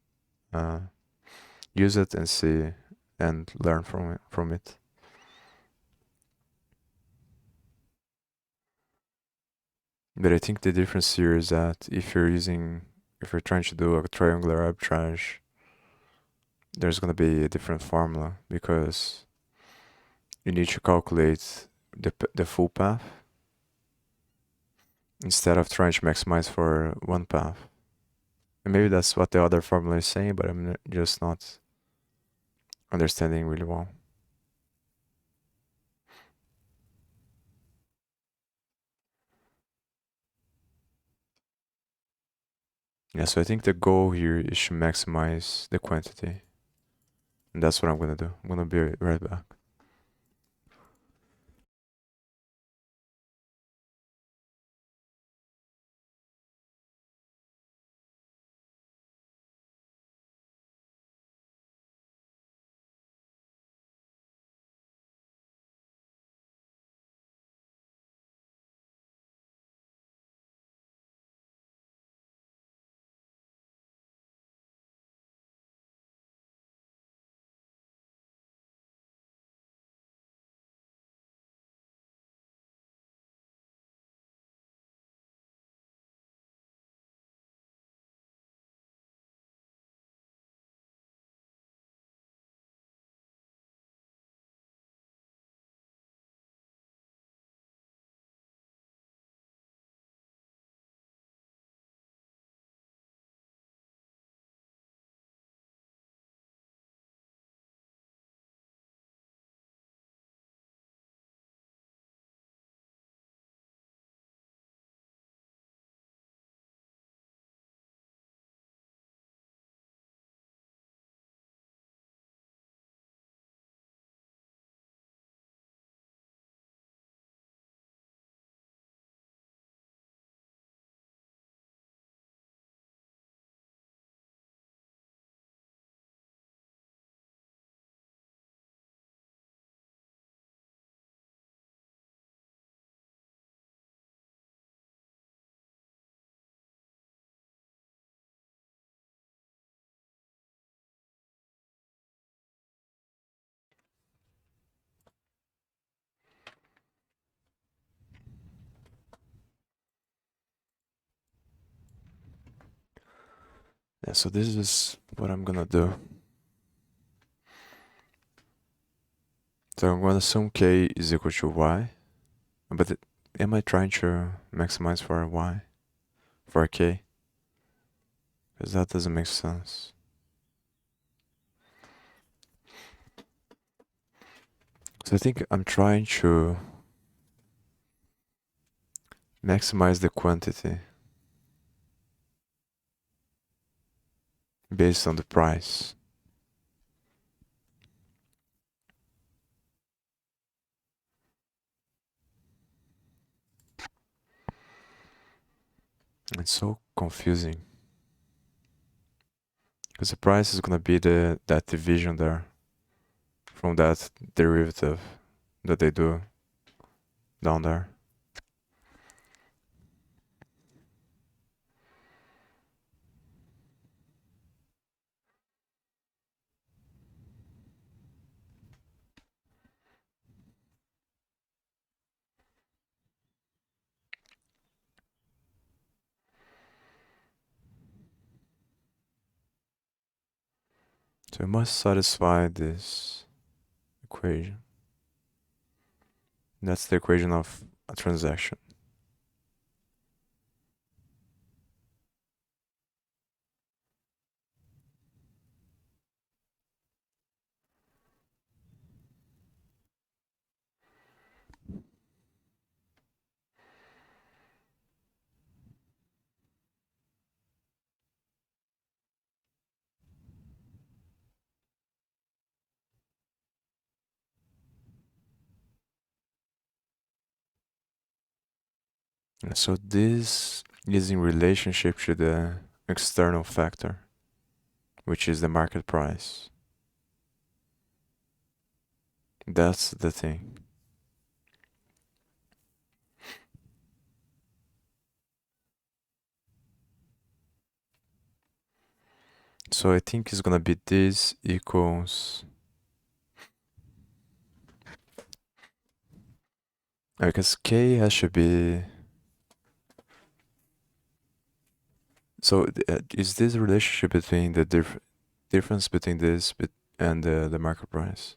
use it and see and learn from it. But I think the difference here is that if you're trying to do a triangular arbitrage, there's going to be a different formula because you need to calculate the full path instead of trying to maximize for one path. And maybe that's what the other formula is saying, but I'm just not understanding really well. Yeah, so I think the goal here is to maximize the quantity. And that's what I'm gonna do. I'm gonna be right back. Yeah, so this is what I'm gonna do. So I'm gonna assume k is equal to y, but am I trying to maximize for y, for k? Because that doesn't make sense. So I think I'm trying to maximize the quantity based on the price. It's so confusing. Because the price is gonna be that division there from that derivative that they do down there. So we must satisfy this equation. That's the equation of a transaction. So this is in relationship to the external factor, which is the market price. That's the thing. So I think it's gonna be this equals, because k has to be, so is this relationship between the difference between this and the market price?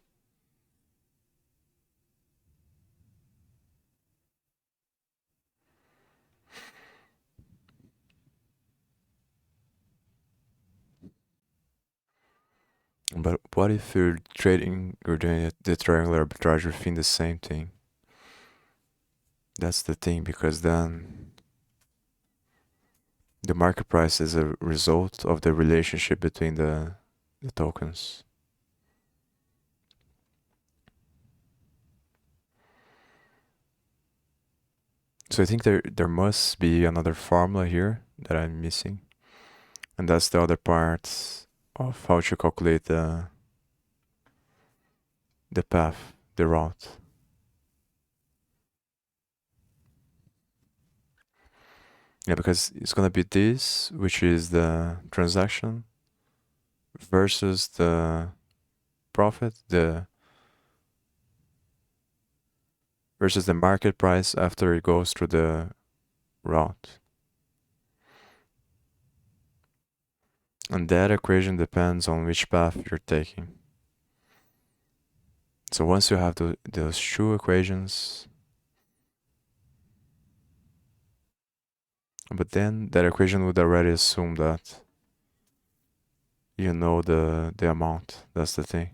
But what if you're doing the triangular arbitrage within the same thing? That's the thing, because then the market price is a result of the relationship between the tokens. So I think there must be another formula here that I'm missing. And that's the other part of how to calculate the path, the route. Yeah, because it's gonna be this, which is the transaction versus the profit, the versus the market price after it goes through the route. And that equation depends on which path you're taking. So once you have those two equations, but then that equation would already assume that you know the amount. That's the thing.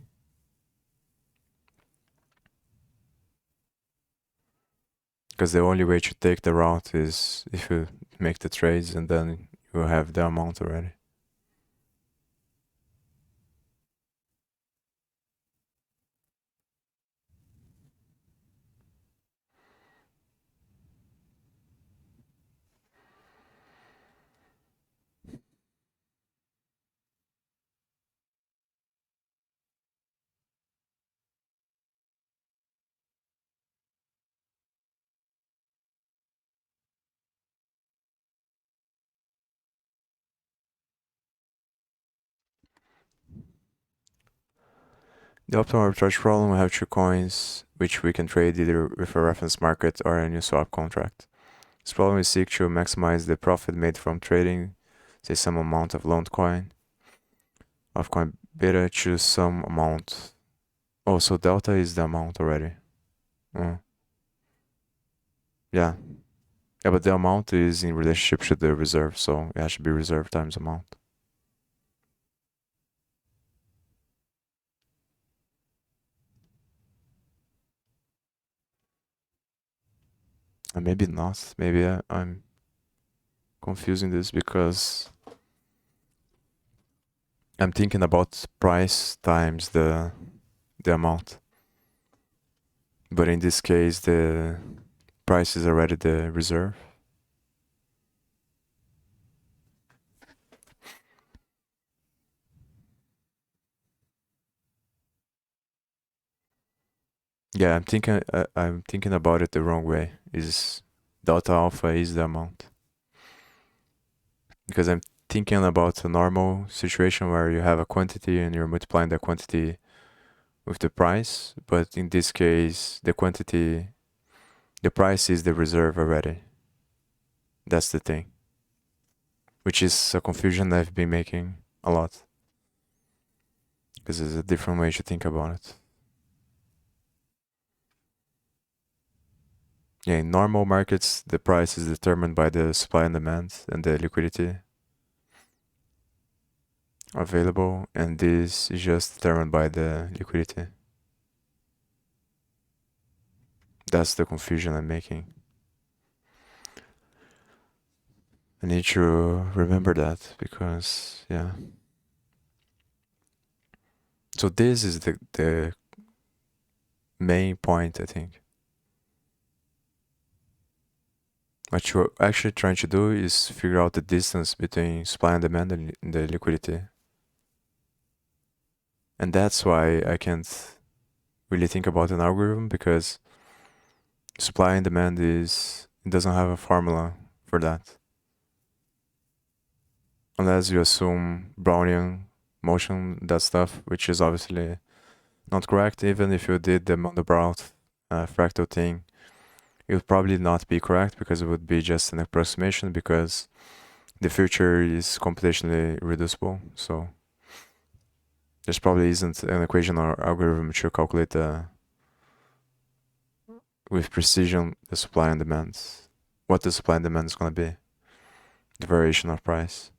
Because the only way to take the route is if you make the trades and then you have the amount already. The optimal arbitrage problem, we have two coins which we can trade either with a reference market or a Uniswap contract. This problem is seek to maximize the profit made from trading say some amount of loaned coin of coin beta, choose some amount. Oh, so delta is the amount already. Yeah. Yeah, but the amount is in relationship to the reserve, so it has to be reserve times amount. And maybe not. Maybe I'm confusing this because I'm thinking about price times the amount. But in this case, the price is already the reserve. Yeah, I'm thinking about it the wrong way. Is delta alpha is the amount. Because I'm thinking about a normal situation where you have a quantity and you're multiplying the quantity with the price, but in this case, the price is the reserve already. That's the thing. Which is a confusion I've been making a lot. Because there's a different way to think about it. Yeah, in normal markets, the price is determined by the supply and demand and the liquidity available, and this is just determined by the liquidity. That's the confusion I'm making. I need to remember that because, yeah. So this is the main point, I think. What you're actually trying to do is figure out the distance between supply and demand and the liquidity. And that's why I can't really think about an algorithm, because supply and demand it doesn't have a formula for that. Unless you assume Brownian motion, that stuff, which is obviously not correct. Even if you did the Mandelbrot fractal thing, it would probably not be correct because it would be just an approximation, because the future is computationally reducible. So there probably isn't an equation or algorithm to calculate with precision the supply and demand. What the supply and demand is going to be, the variation of price.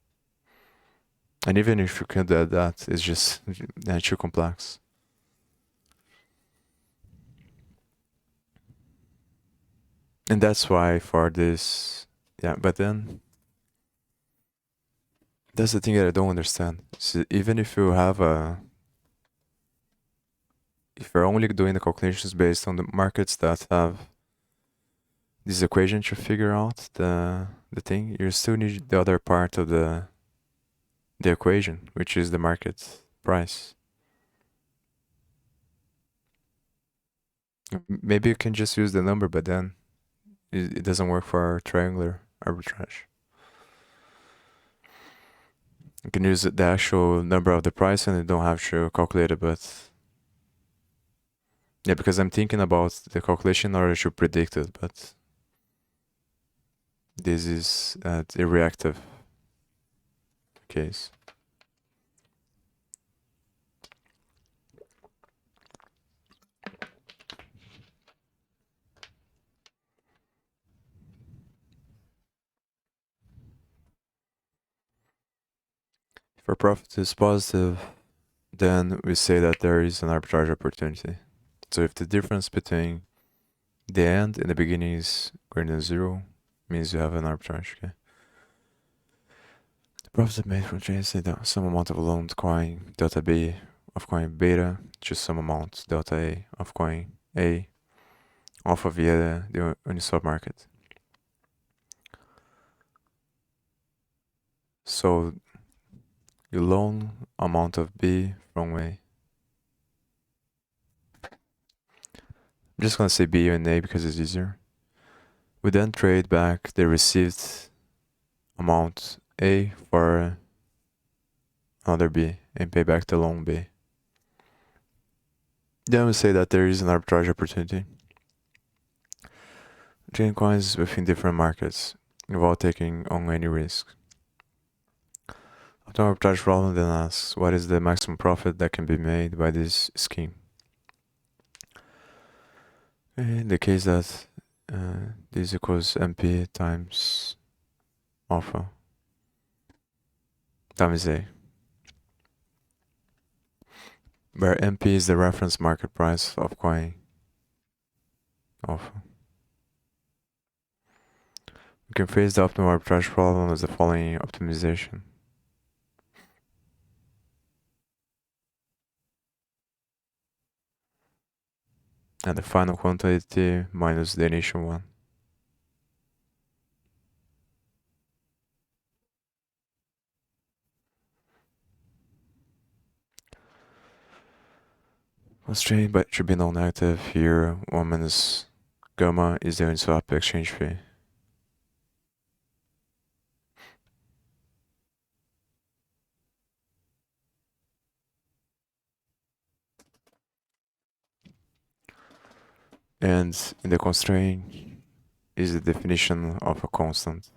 And even if you can do that, it's just too complex. And that's why for this, yeah, but then that's the thing that I don't understand. So even if you have if you're only doing the calculations based on the markets that have this equation to figure out the thing, you still need the other part of the equation, which is the market price. Maybe you can just use the number, but then it doesn't work for triangular arbitrage. You can use the actual number of the price and you don't have to calculate it, but yeah, because I'm thinking about the calculation in order to predict it, but this is a reactive case. If our profit is positive, then we say that there is an arbitrage opportunity. So if the difference between the end and the beginning is greater than 0, means you have an arbitrage, okay? The profit made from trading, say that some amount of loaned coin delta B of coin beta, just some amount delta A of coin A off of via the Uniswap market. So you loan amount of B from A. I'm just gonna say B and A because it's easier. We then trade back the received amount A for another B and pay back the loan B. Then we say that there is an arbitrage opportunity. Trading coins within different markets without taking on any risk. The arbitrage problem then asks, what is the maximum profit that can be made by this scheme? In the case that this equals MP times alpha times A, where MP is the reference market price of coin alpha. We can phrase the optimal arbitrage problem as the following optimization. And the final quantity minus the initial one. Constraint but should be non-negative. Here 1 minus gamma is the Uniswap exchange fee. And in the constraint is the definition of a constant.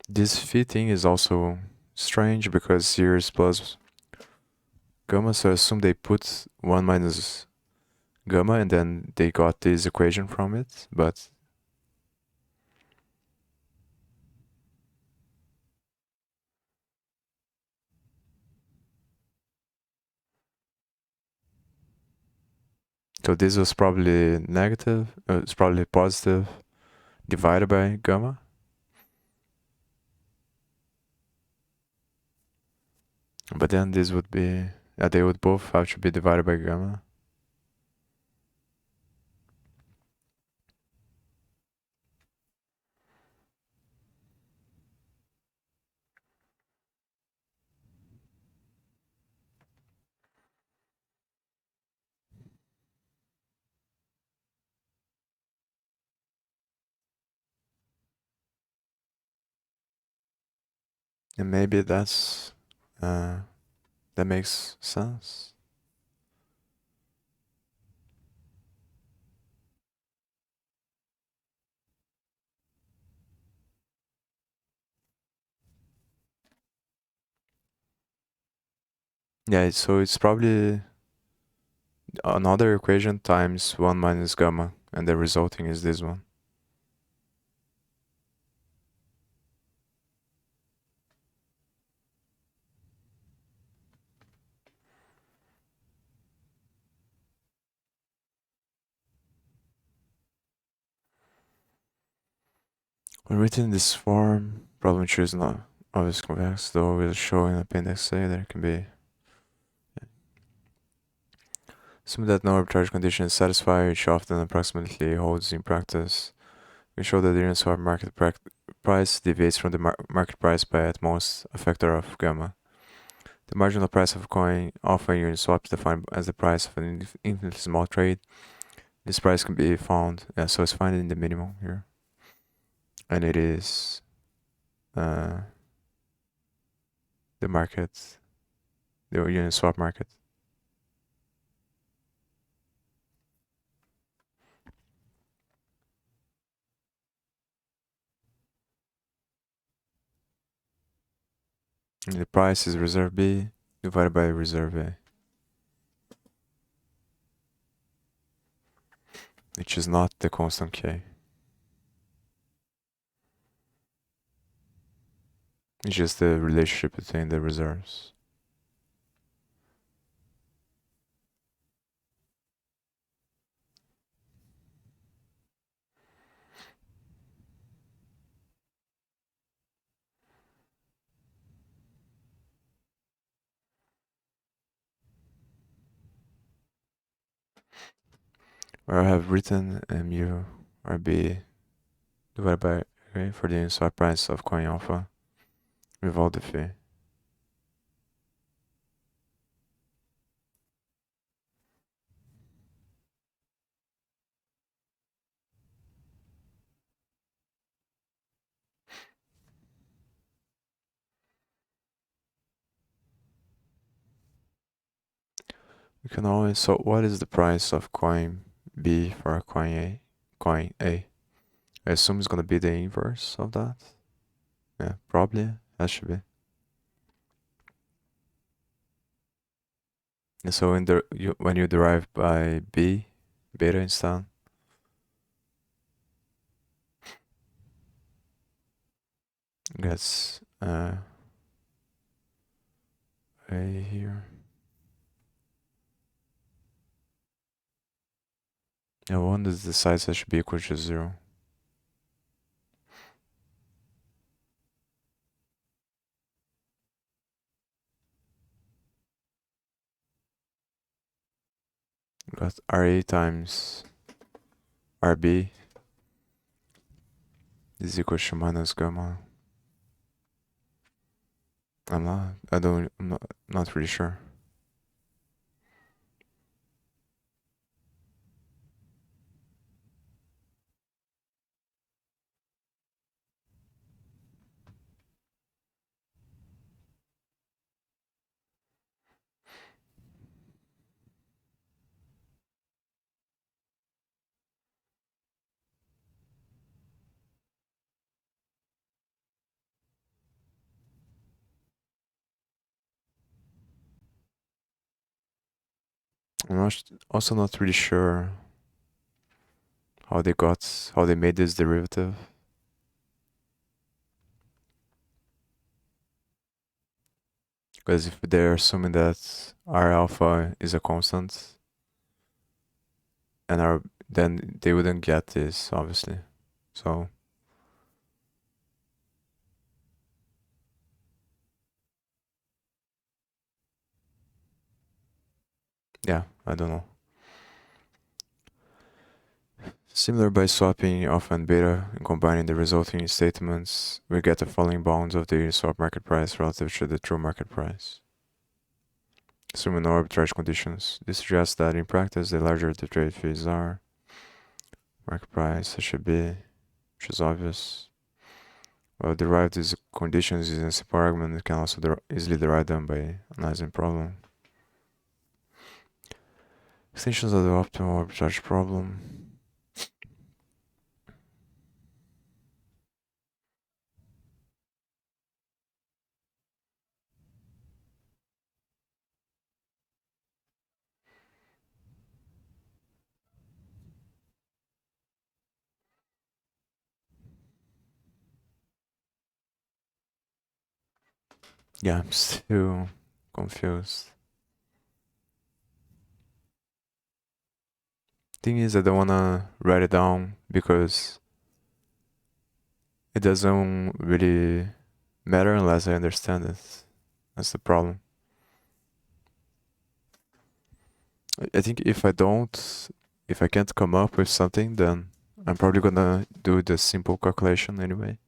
This fee thing is also strange because here is plus gamma, so I assume they put 1 minus gamma and then they got this equation from it, but so this was probably negative, it's probably positive divided by gamma. But then this would be, they would both have to be divided by gamma. And maybe that makes sense. Yeah, so it's probably another equation times 1 minus gamma, and the resulting is this one. When written in this form, problem true is not always convex, though we'll show in appendix A there can be. Assume that no arbitrage condition is satisfied, which often approximately holds in practice. We show that the Uniswap market price deviates from the market price by at most a factor of gamma. The marginal price of a coin alpha in Uniswap is defined as the price of an infinitely small trade. This price can be found, so it's found in the minimum here. And it is the market, the Uniswap market. And the price is reserve B divided by reserve A, which is not the constant K. It's just the relationship between the reserves. Where I have written mu RB divided by A for the Uniswap price of coin alpha without the fee. We can always, so what is the price of coin B for a coin A? coin A. I assume it's gonna be the inverse of that. Yeah, probably. That should be. And so when you derive by B, beta instead, gets A here. Yeah, one is the size that should be equal to 0. Got RA times RB is equal to minus gamma. I'm not really sure. Also not really sure how they made this derivative. Because if they're assuming that R alpha is a constant, and then they wouldn't get this, obviously. So yeah, I don't know. Similar by swapping alpha and beta and combining the resulting statements, we get the following bounds of the Uniswap market price relative to the true market price. Assuming no arbitrage conditions. This suggests that in practice, the larger the trade fees are, market price should be, which is obvious. Well, derive these conditions using a simple argument, you can also easily derive them by analyzing the problem. Extensions of the optimal arbitrage problem. Yeah, I'm still confused. Thing is, I don't wanna write it down because it doesn't really matter unless I understand it. That's the problem. I think if I can't come up with something, then I'm probably gonna do the simple calculation anyway.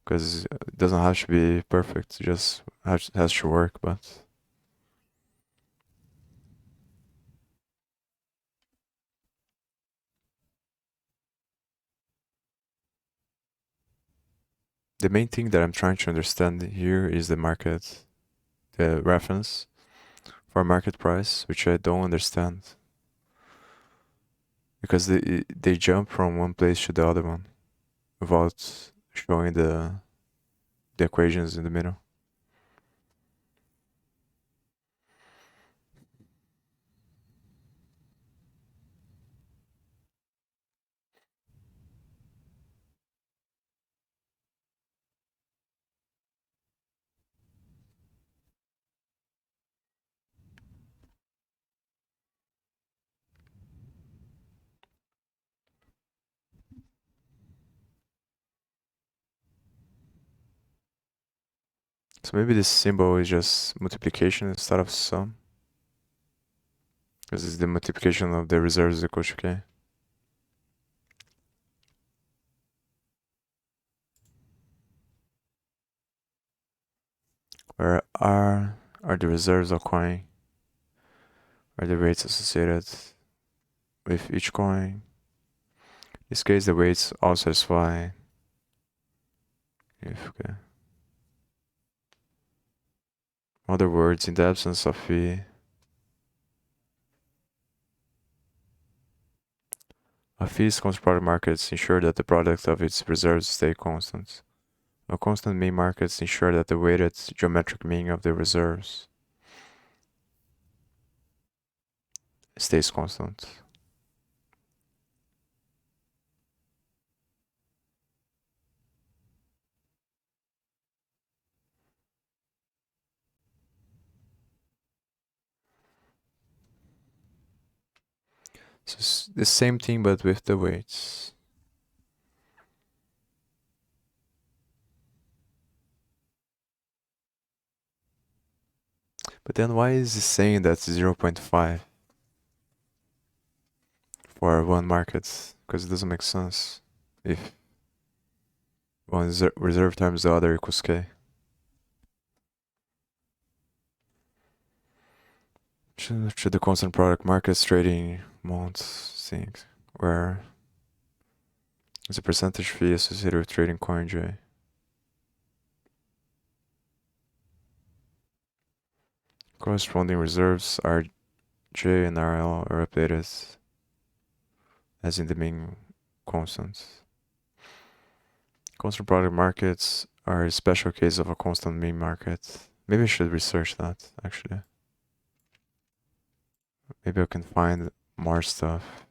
Because it doesn't have to be perfect, it just has to work, but the main thing that I'm trying to understand here is the market, the reference for market price, which I don't understand. Because they jump from one place to the other one without showing the equations in the middle. So maybe this symbol is just multiplication instead of sum. Because it's the multiplication of the reserves equal to K. Where R are the reserves of coin, are the rates associated with each coin. In this case, the weights all satisfy if okay. In other words, in the absence of fee, A fees constant product markets ensure that the product of its reserves stay constant. A constant mean markets ensure that the weighted geometric mean of the reserves stays constant. So it's the same thing but with the weights. But then why is it saying that's 0.5 for one market? Because it doesn't make sense if one reserve times the other equals K. Should the constant product markets trading amounts think where is a percentage fee associated with trading coin J? Corresponding reserves RJ and RL are updated as in the main constants. Constant product markets are a special case of a constant mean market. Maybe I should research that actually. Maybe I can find more stuff.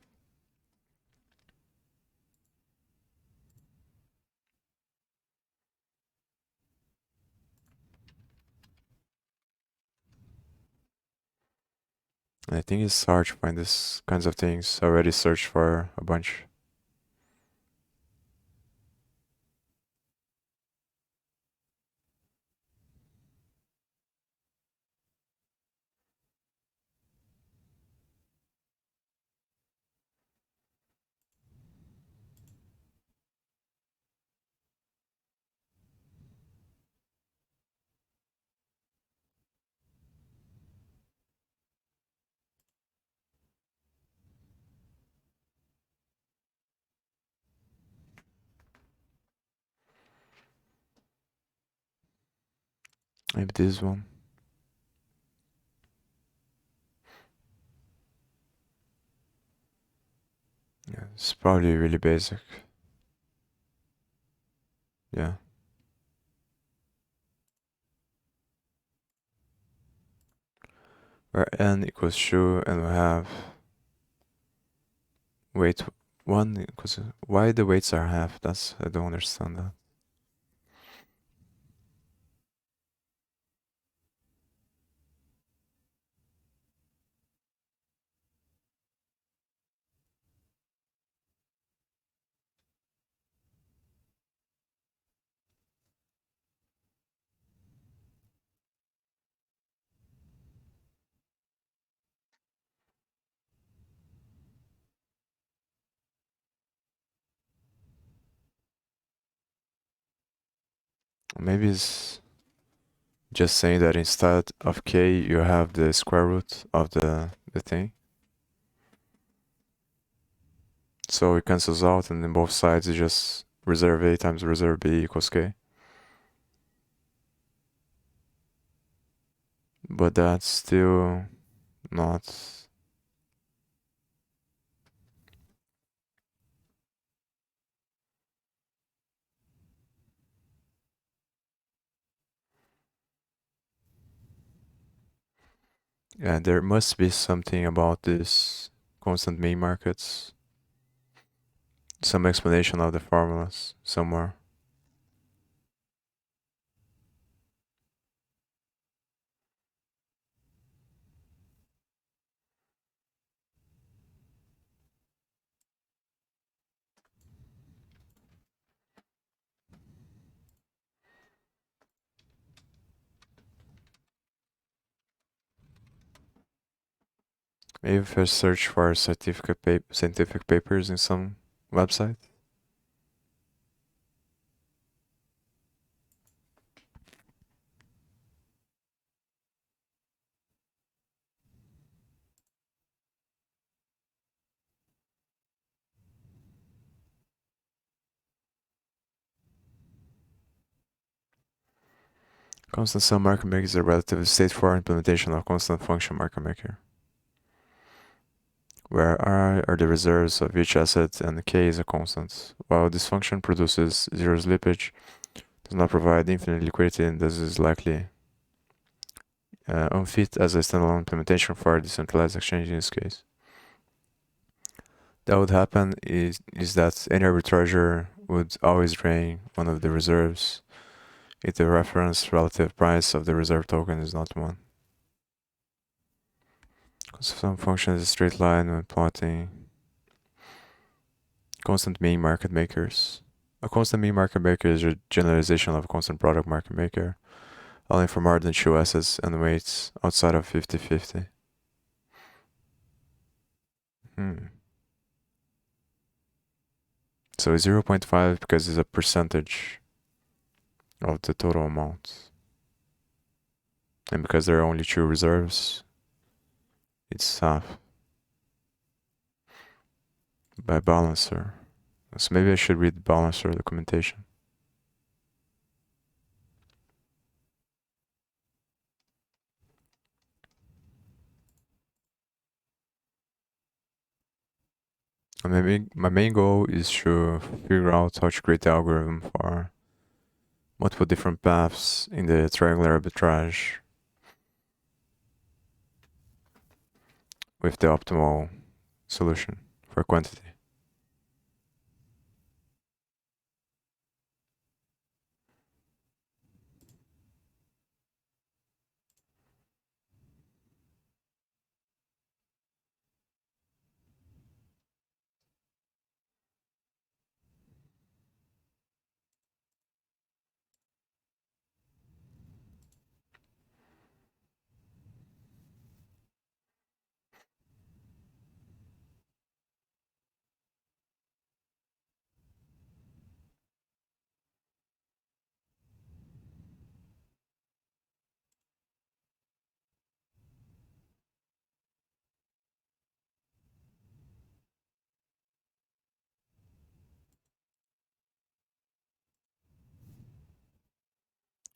I think it's hard to find these kinds of things. I already searched for a bunch. Maybe this one. Yeah, it's probably really basic. Yeah. Where n equals 2 and we have weight 1 equals... Why the weights are half? I don't understand that. Maybe it's just saying that instead of k you have the square root of the thing. So it cancels out and then both sides is just reserve A times reserve B equals k. But that's still not... Yeah, there must be something about this constant mean markets. Some explanation of the formulas somewhere. Maybe if I search for scientific papers in some website. Constant sum market maker is a relatively straightforward implementation of constant function market maker. where R are the reserves of each asset and K is a constant. While this function produces zero slippage, does not provide infinite liquidity, and this is likely unfit as a standalone implementation for a decentralized exchange in this case. That would happen is that any arbitrager would always drain one of the reserves if the reference relative price of the reserve token is not 1. So some function is a straight line when plotting constant mean market makers. A constant mean market maker is a generalization of a constant product market maker, allowing for more than 2 assets and weights outside of 50-50. So 0.5 because it's a percentage of the total amount. And because there are only 2 reserves, it's half. By balancer. So maybe I should read the balancer documentation. And my main goal is to figure out how to create the algorithm for multiple different paths in the triangular arbitrage with the optimal solution for quantity.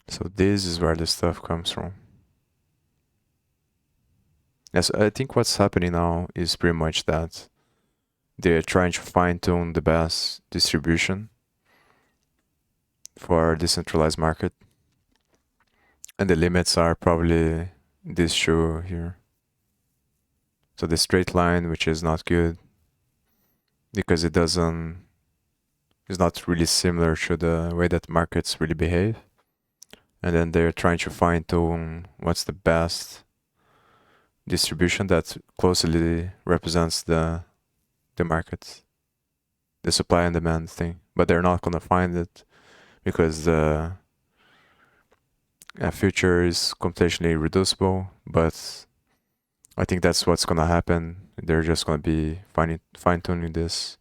So this is where the stuff comes from. Yes, I think what's happening now is pretty much that they're trying to fine-tune the best distribution for a decentralized market. And the limits are probably this two here. So the straight line, which is not good because it doesn't, is not really similar to the way that markets really behave. And then they're trying to fine-tune what's the best distribution that closely represents the markets, the supply and demand thing. But they're not gonna find it because the future is computationally reducible. But I think that's what's gonna happen. They're just gonna be fine-tuning this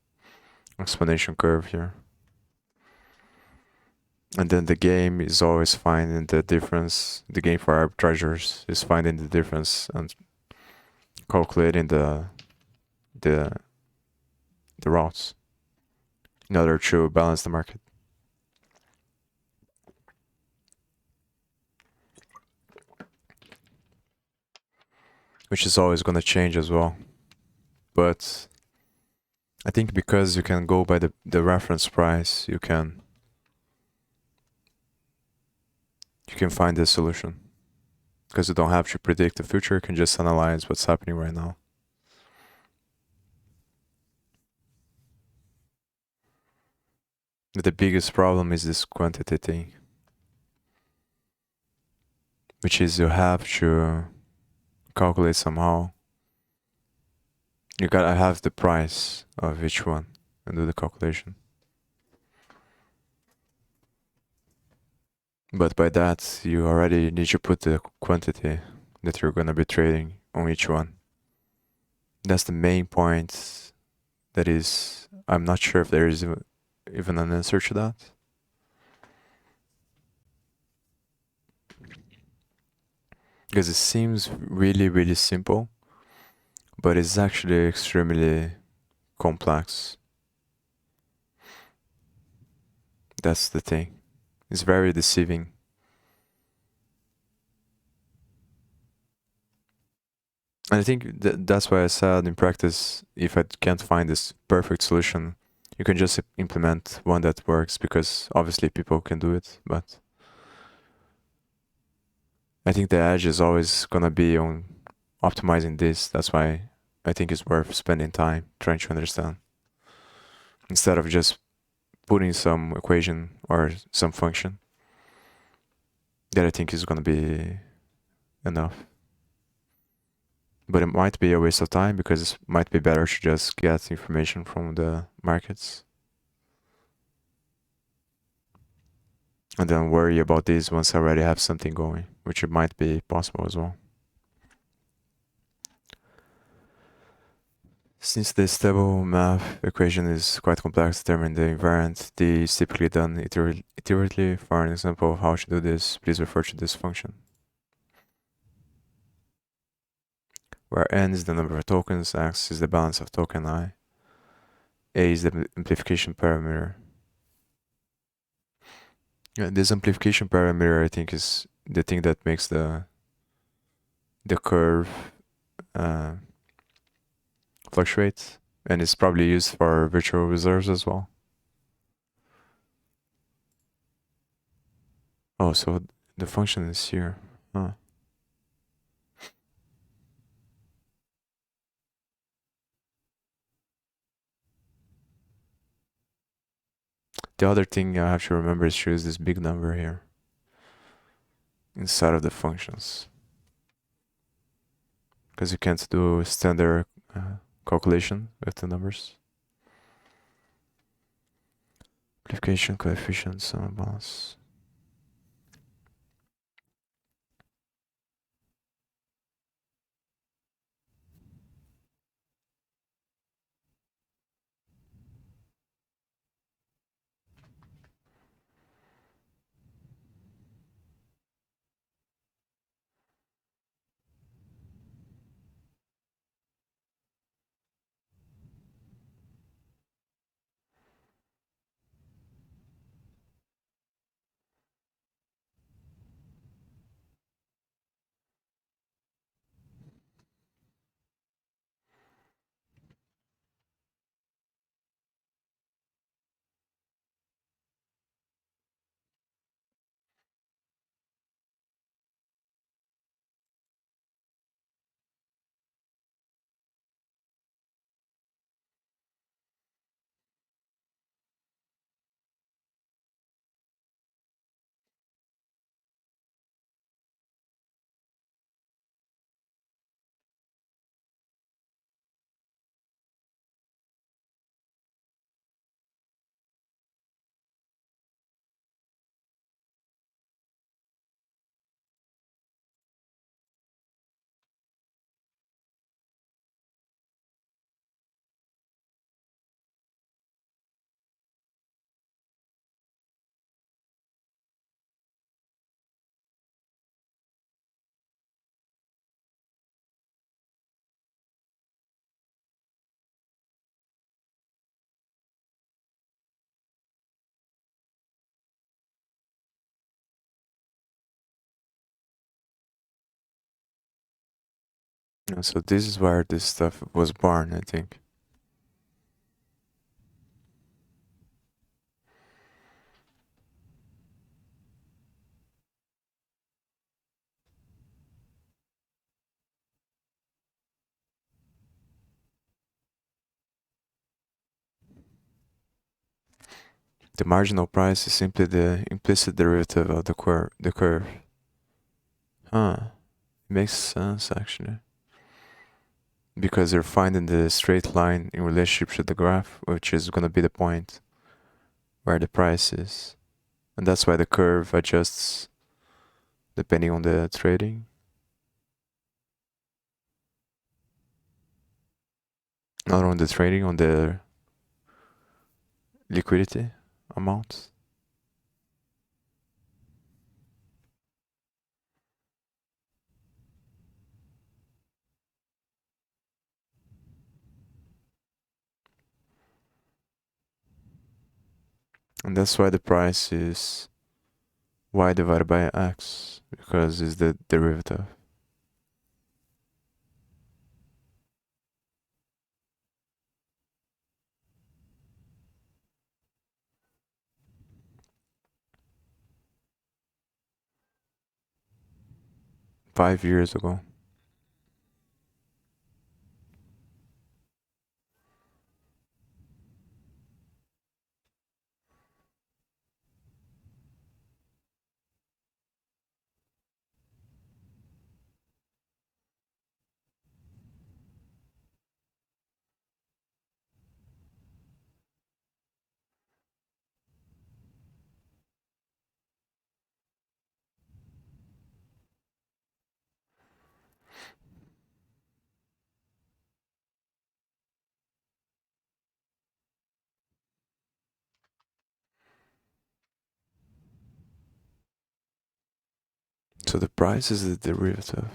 exponential curve here. And then the game is always finding the difference. The game for arbitragers is finding the difference and calculating the routes in order to balance the market. Which is always going to change as well. But I think because you can go by the reference price, you can find the solution. Because you don't have to predict the future, you can just analyze what's happening right now. But the biggest problem is this quantity thing. Which is you have to calculate somehow. You gotta have the price of each one and do the calculation. But by that, you already need to put the quantity that you're gonna be trading on each one. That's the main point. That is, I'm not sure if there is even an answer to that. Because it seems really, really simple, but it's actually extremely complex. That's the thing. It's very deceiving. And I think that's why I said in practice, if I can't find this perfect solution, you can just implement one that works, because obviously people can do it, but I think the edge is always gonna be on optimizing this. That's why I think it's worth spending time trying to understand, instead of just putting some equation or some function that I think is gonna be enough. But it might be a waste of time, because it might be better to just get information from the markets and then worry about this once I already have something going, which it might be possible as well. Since the stable math equation is quite complex to determine the invariant, D is typically done iteratively. For an example of how to do this, please refer to this function, where n is the number of tokens, x is the balance of token I, a is the amplification parameter. This amplification parameter, I think, is the thing that makes the curve uh, fluctuate, and it's probably used for virtual reserves as well. Oh, so the function is here. Huh. The other thing I have to remember is to use this big number here inside of the functions, because you can't do standard calculation with the numbers. Amplification coefficient, sum balance. So this is where this stuff was born, I think. The marginal price is simply the implicit derivative of the curve. Huh. It makes sense, actually. Because you're finding the straight line in relationship to the graph, which is going to be the point where the price is. And that's why the curve adjusts depending on the trading. Not on the trading, on the liquidity amount. And that's why the price is y divided by x, because it's the derivative. 5 years ago. So the price is the derivative.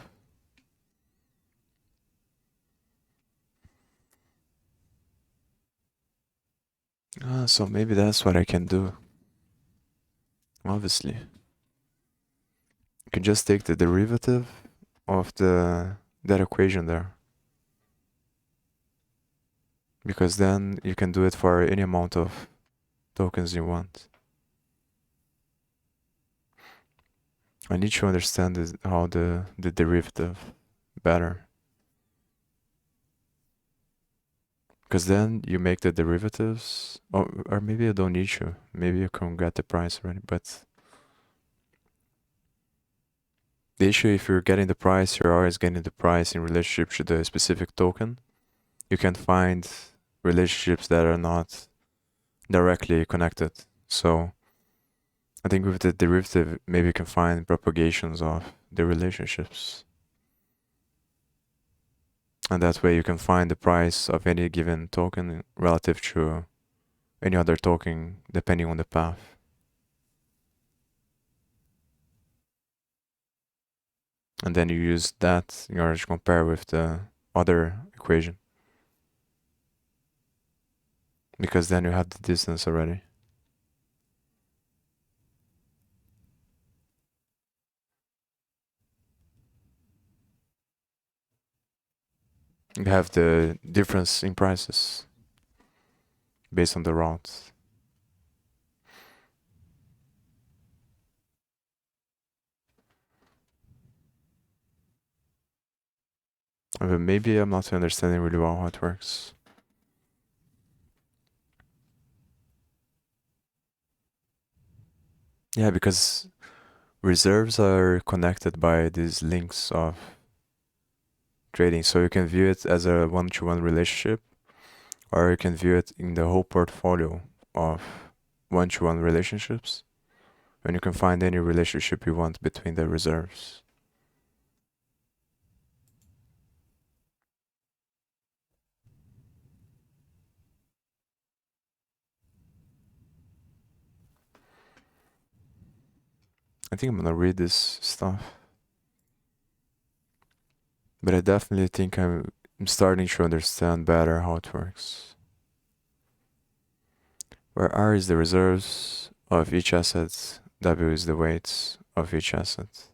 So maybe that's what I can do. Obviously, you can just take the derivative of that equation there, because then you can do it for any amount of tokens you want. I need to understand how the derivative better, because then you make the derivatives, or maybe you don't need to. Maybe you can get the price already, but the issue, if you're getting the price, you're always getting the price in relationship to the specific token. You can find relationships that are not directly connected. So I think with the derivative, maybe you can find propagations of the relationships. And that way you can find the price of any given token relative to any other token depending on the path. And then you use that in order to compare with the other equation. Because then you have the distance already. You have the difference in prices based on the routes. But maybe I'm not understanding really well how it works. Yeah, because reserves are connected by these links of trading. So you can view it as a one-to-one relationship, or you can view it in the whole portfolio of one-to-one relationships. And you can find any relationship you want between the reserves. I think I'm gonna read this stuff. But I definitely think I'm starting to understand better how it works. Where R is the reserves of each asset, W is the weights of each asset,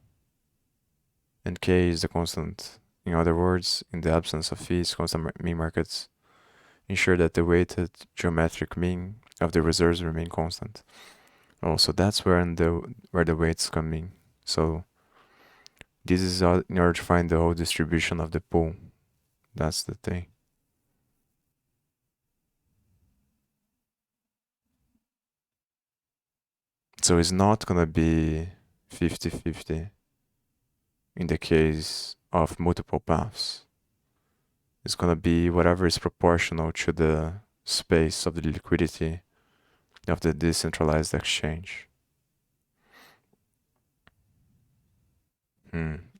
and K is the constant. In other words, in the absence of fees, constant mean markets ensure that the weighted geometric mean of the reserves remain constant. Also, that's where the weights come in. So this is in order to find the whole distribution of the pool. That's the thing. So it's not gonna be 50-50 in the case of multiple paths. It's gonna be whatever is proportional to the space of the liquidity of the decentralized exchange.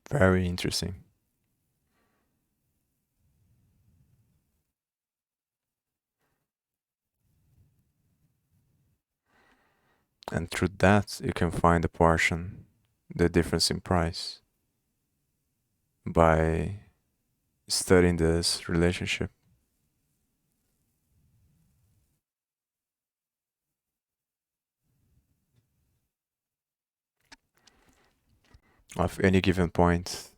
Very interesting. And through that, you can find the difference in price, by studying this relationship of any given point.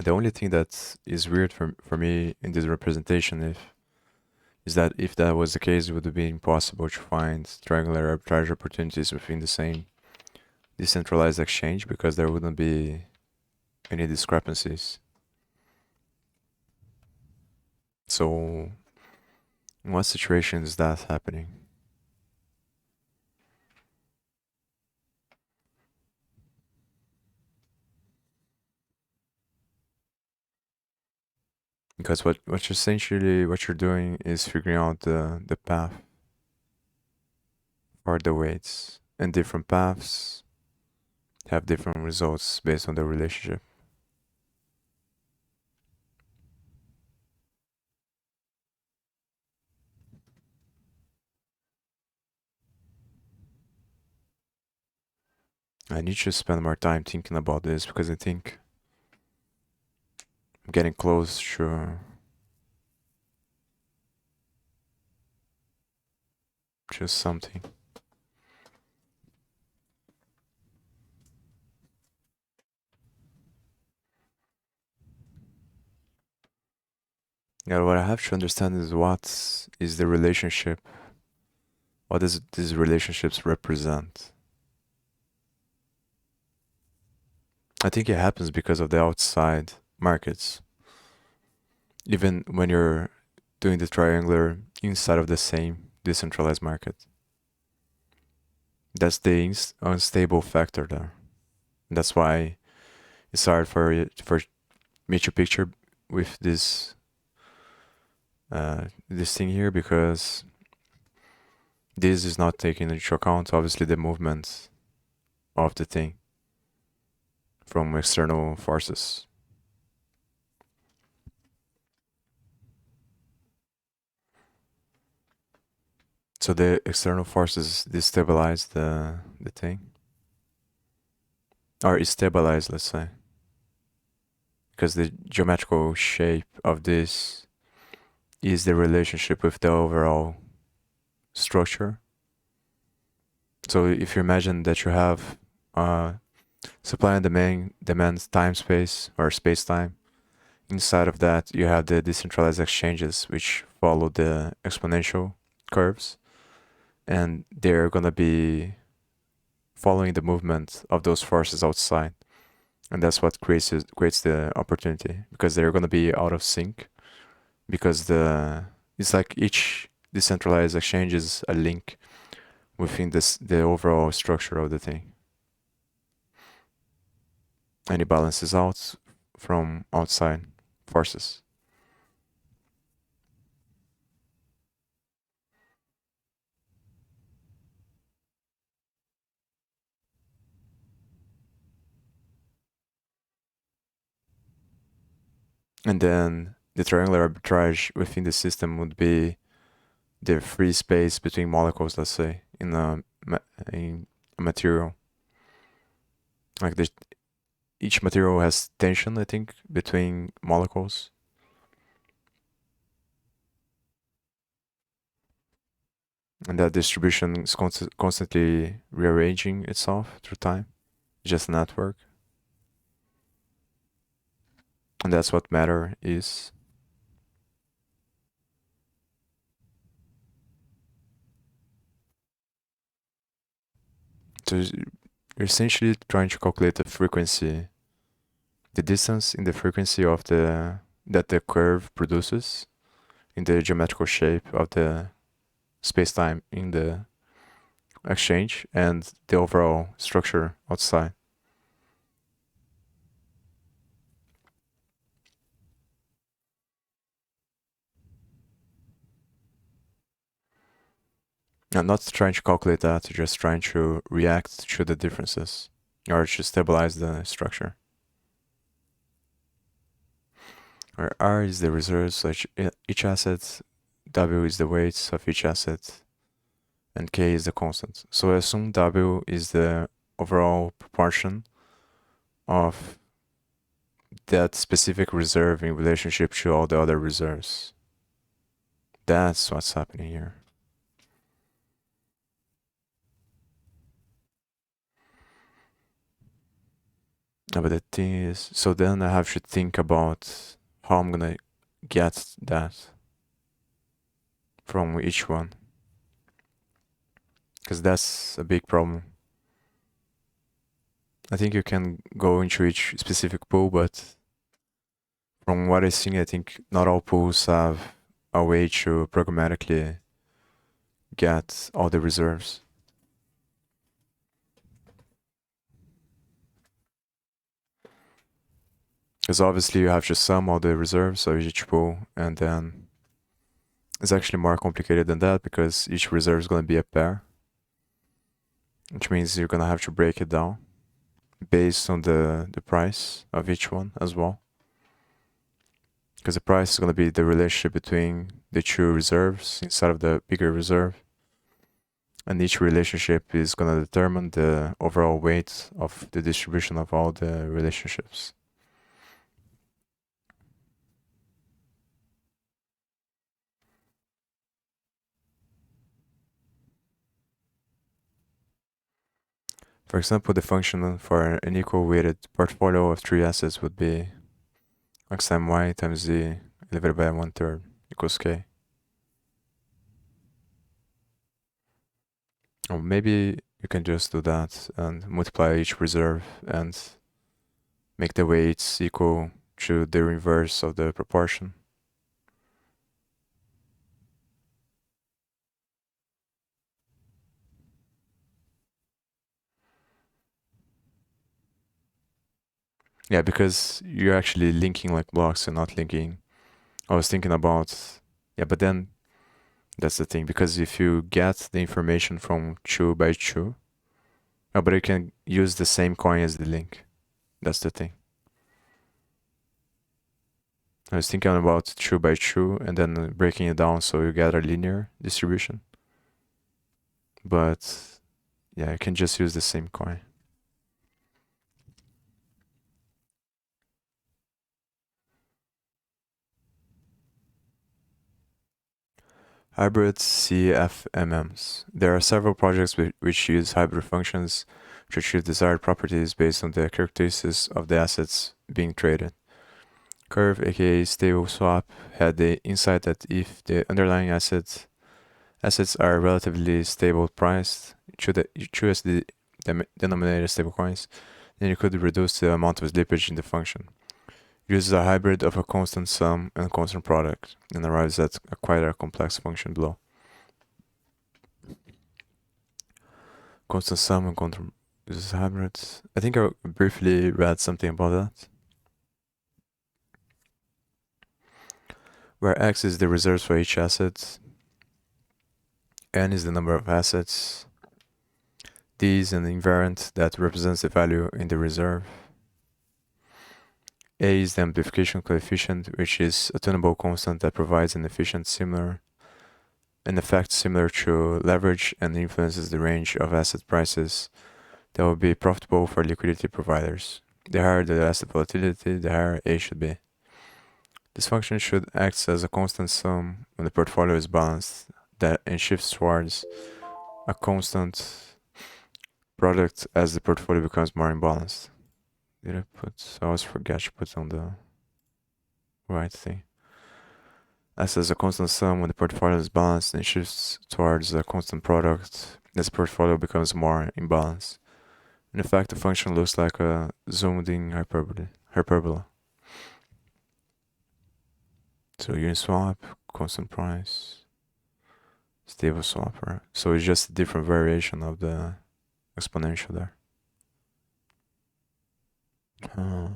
The only thing that is weird for me in this representation is that if that was the case, it would be impossible to find triangular arbitrage opportunities within the same decentralized exchange because there wouldn't be any discrepancies. So, in what situation is that happening? Because what you're doing is figuring out the path or the weights, and different paths have different results based on the relationship. I need to spend more time thinking about this because I think I'm getting close to something. Yeah, what I have to understand is what is the relationship. What does these relationships represent? I think it happens because of the outside markets. Even when you're doing the triangular inside of the same decentralized market. That's the unstable factor there. And that's why it's hard for me to picture with this thing here because this is not taking into account obviously the movements of the thing from external forces. So the external forces destabilize the thing or stabilize, let's say, because the geometrical shape of this is the relationship with the overall structure. So if you imagine that you have supply and demand time space or space time, inside of that you have the decentralized exchanges which follow the exponential curves, and they're gonna be following the movement of those forces outside, and that's what creates the opportunity because they're gonna be out of sync because it's like each decentralized exchange is a link within the overall structure of the thing, and it balances out from outside forces. And then the triangular arbitrage within the system would be the free space between molecules, let's say, in a material. Like each material has tension, I think, between molecules. And that distribution is constantly rearranging itself through time. Just a network. And that's what matter is. So you're essentially trying to calculate the frequency, the distance in the frequency of that the curve produces in the geometrical shape of the space-time in the exchange and the overall structure outside. I'm not trying to calculate that, just trying to react to the differences or to stabilize the structure. Where R is the reserves, so each asset, W is the weights of each asset, and K is the constant. So I assume W is the overall proportion of that specific reserve in relationship to all the other reserves. That's what's happening here. But the thing is, so then I have to think about how I'm gonna get that from each one, because that's a big problem. I think you can go into each specific pool, but from what I see, I think not all pools have a way to programmatically get all the reserves. Because obviously you have to sum all the reserves of each pool, and then it's actually more complicated than that because each reserve is going to be a pair, which means you're going to have to break it down based on the price of each one as well. Because the price is going to be the relationship between the two reserves inside of the bigger reserve. And each relationship is going to determine the overall weight of the distribution of all the relationships. For example, the function for an equal weighted portfolio of three assets would be x times y times z divided by 1/3 equals k. Or maybe you can just do that and multiply each reserve and make the weights equal to the inverse of the proportion. Yeah, because you're actually linking like blocks and not linking. I was thinking about, yeah, but then that's the thing, because if you get the information from 2 by 2, oh, but you can use the same coin as the link. That's the thing. I was thinking about 2 by 2 and then breaking it down so you get a linear distribution. But yeah, you can just use the same coin. Hybrid CFMMs. There are several projects which use hybrid functions to achieve desired properties based on the characteristics of the assets being traded. Curve, aka stable swap, had the insight that if the underlying assets are relatively stable priced, choose the denominator stablecoins, then you could reduce the amount of slippage in the function. Uses a hybrid of a constant sum and constant product, and arrives at quite a complex function below. Constant sum and constant uses hybrids. I think I briefly read something about that. Where X is the reserves for each asset, N is the number of assets, D is an invariant that represents the value in the reserve, A is the amplification coefficient, which is a tunable constant that provides an effect similar to leverage and influences the range of asset prices that will be profitable for liquidity providers. The higher the asset volatility, the higher A should be. This function should act as a constant sum when the portfolio is balanced and shifts towards a constant product as the portfolio becomes more imbalanced. Did I put? I always forget to put on the right thing. Acts as a constant sum when the portfolio is balanced and shifts towards a constant product as the portfolio becomes more imbalanced. In effect, the function looks like a zoomed in hyperbola. So Uniswap, constant price, stable swapper. So it's just a different variation of the exponential there. I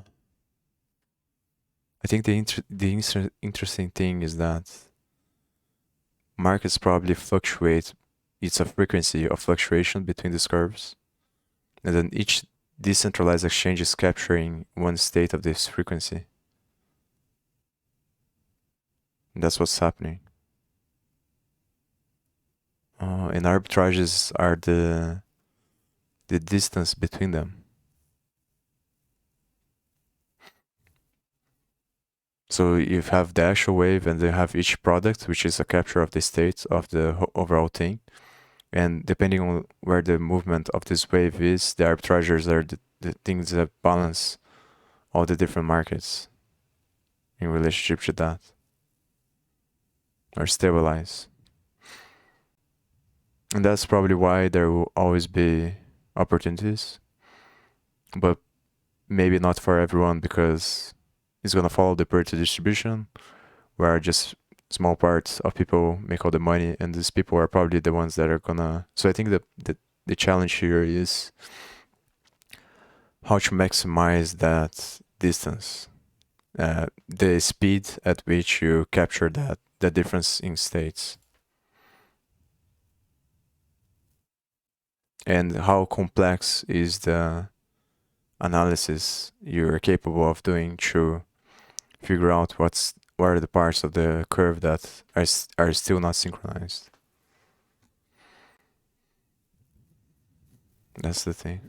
think the interesting thing is that markets probably fluctuate. It's a frequency of fluctuation between these curves, and then each decentralized exchange is capturing one state of this frequency. And that's what's happening. And arbitrages are the distance between them. So you have the actual wave and they have each product, which is a capture of the state of the overall thing. And depending on where the movement of this wave is, the arbitrageurs are the things that balance all the different markets in relationship to that, or stabilize. And that's probably why there will always be opportunities, but maybe not for everyone, because it's gonna follow the Pareto distribution, where just small parts of people make all the money, and these people are probably the ones that are gonna. So I think the challenge here is how to maximize that distance, the speed at which you capture that difference in states, and how complex is the analysis you're capable of doing to figure out what are the parts of the curve that are still not synchronized. That's the thing.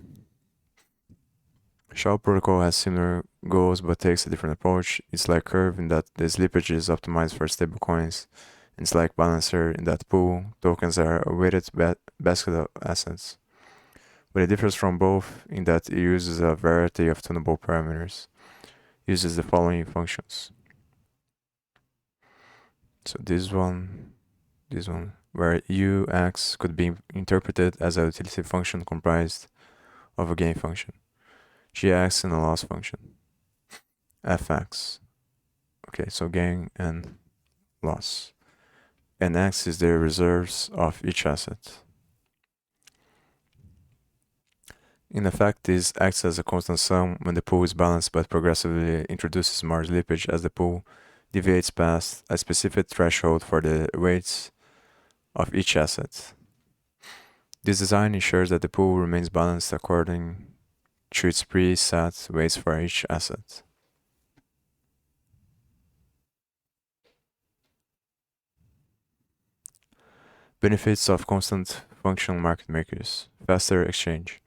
Shell protocol has similar goals but takes a different approach. It's like Curve in that the slippage is optimized for stablecoins. It's like Balancer in that pool tokens are a weighted basket of assets. But it differs from both in that it uses a variety of tunable parameters. It uses the following functions. So this one, where UX could be interpreted as a utility function comprised of a gain function, GX and a loss function, FX. Okay, so gain and loss. And X is the reserves of each asset. In effect, this acts as a constant sum when the pool is balanced but progressively introduces more slippage as the pool deviates past a specific threshold for the weights of each asset. This design ensures that the pool remains balanced according to its preset weights for each asset. Benefits of constant functional market makers. Faster exchange.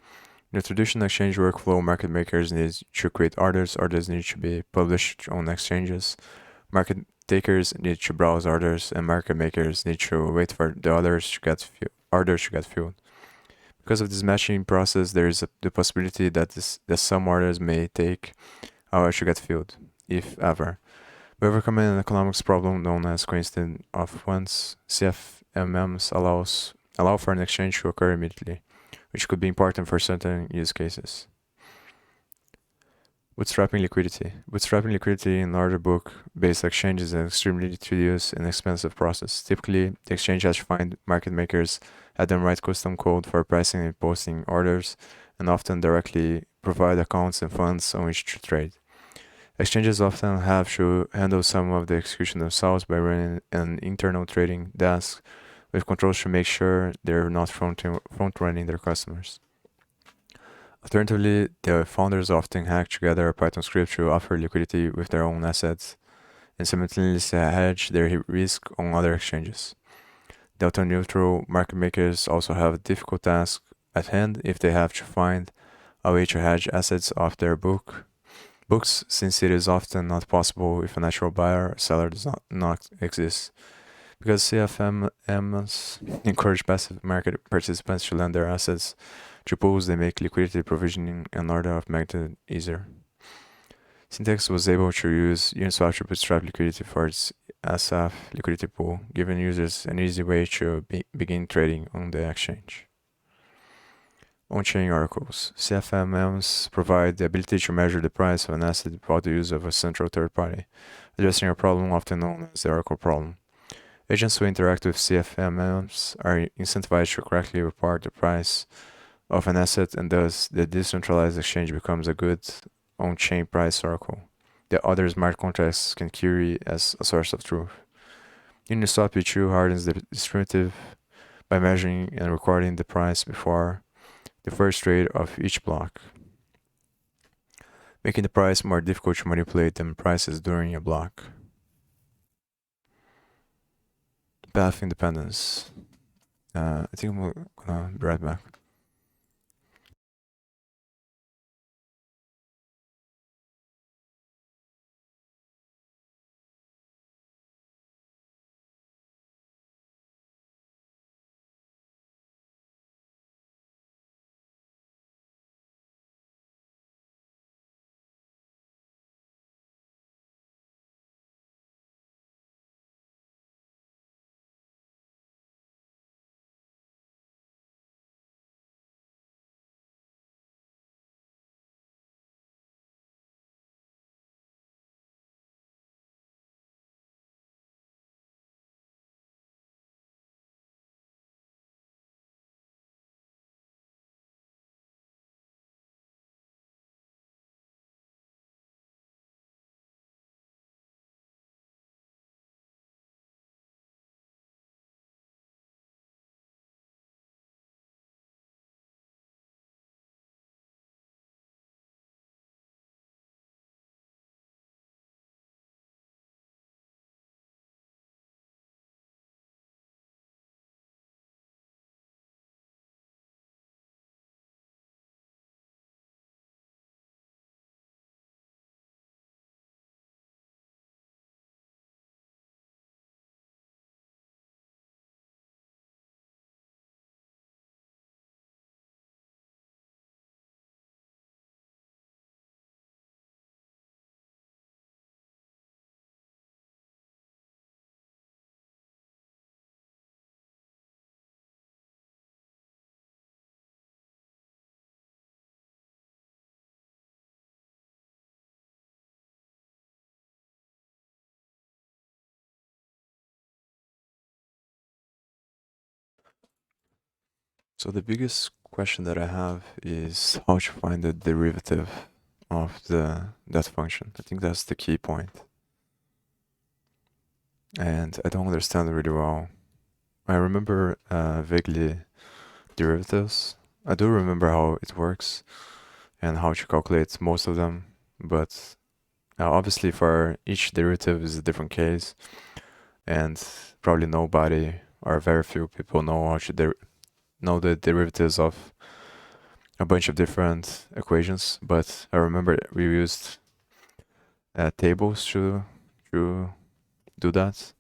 In the traditional exchange workflow, market makers need to create orders need to be published on exchanges, market takers need to browse orders, and market makers need to wait for the orders to get filled. Because of this matching process, there is the possibility that some orders may take a while to get filled, if ever. By overcoming an economics problem known as coincidence of funds, CFMMs allow for an exchange to occur immediately, which could be important for certain use cases. Bootstrapping liquidity. Bootstrapping liquidity in order book-based exchanges is an extremely tedious and expensive process. Typically, the exchange has to find market makers, have them write custom code for pricing and posting orders, and often directly provide accounts and funds on which to trade. Exchanges often have to handle some of the execution themselves by running an internal trading desk with controls to make sure they're not front-running their customers. Alternatively, the founders often hack together a Python script to offer liquidity with their own assets and simultaneously hedge their risk on other exchanges. Delta-neutral market makers also have a difficult task at hand if they have to find a way to hedge assets off their books, since it is often not possible if a natural buyer or seller does not exist. Because CFMs encourage passive market participants to lend their assets to pools, they make liquidity provisioning an order of magnitude easier. Syntax was able to use Uniswap to bootstrap liquidity for its SF liquidity pool, giving users an easy way to begin trading on the exchange. On-chain oracles. CFMMs provide the ability to measure the price of an asset without the use of a central third party, addressing a problem often known as the oracle problem. Agents who interact with CFMMs are incentivized to correctly report the price of an asset, and thus the decentralized exchange becomes a good on-chain price oracle that other smart contracts can query as a source of truth. Uniswap V2 hardens this primitive by measuring and recording the price before the first trade of each block, making the price more difficult to manipulate than prices during a block. Path independence. I think I'm gonna be right back. So the biggest question that I have is how to find the derivative of that function. I think that's the key point. And I don't understand it really well. I remember vaguely derivatives. I do remember how it works and how to calculate most of them, but obviously for each derivative is a different case, and probably nobody or very few people know how to know the derivatives of a bunch of different equations. But I remember we used tables to do that.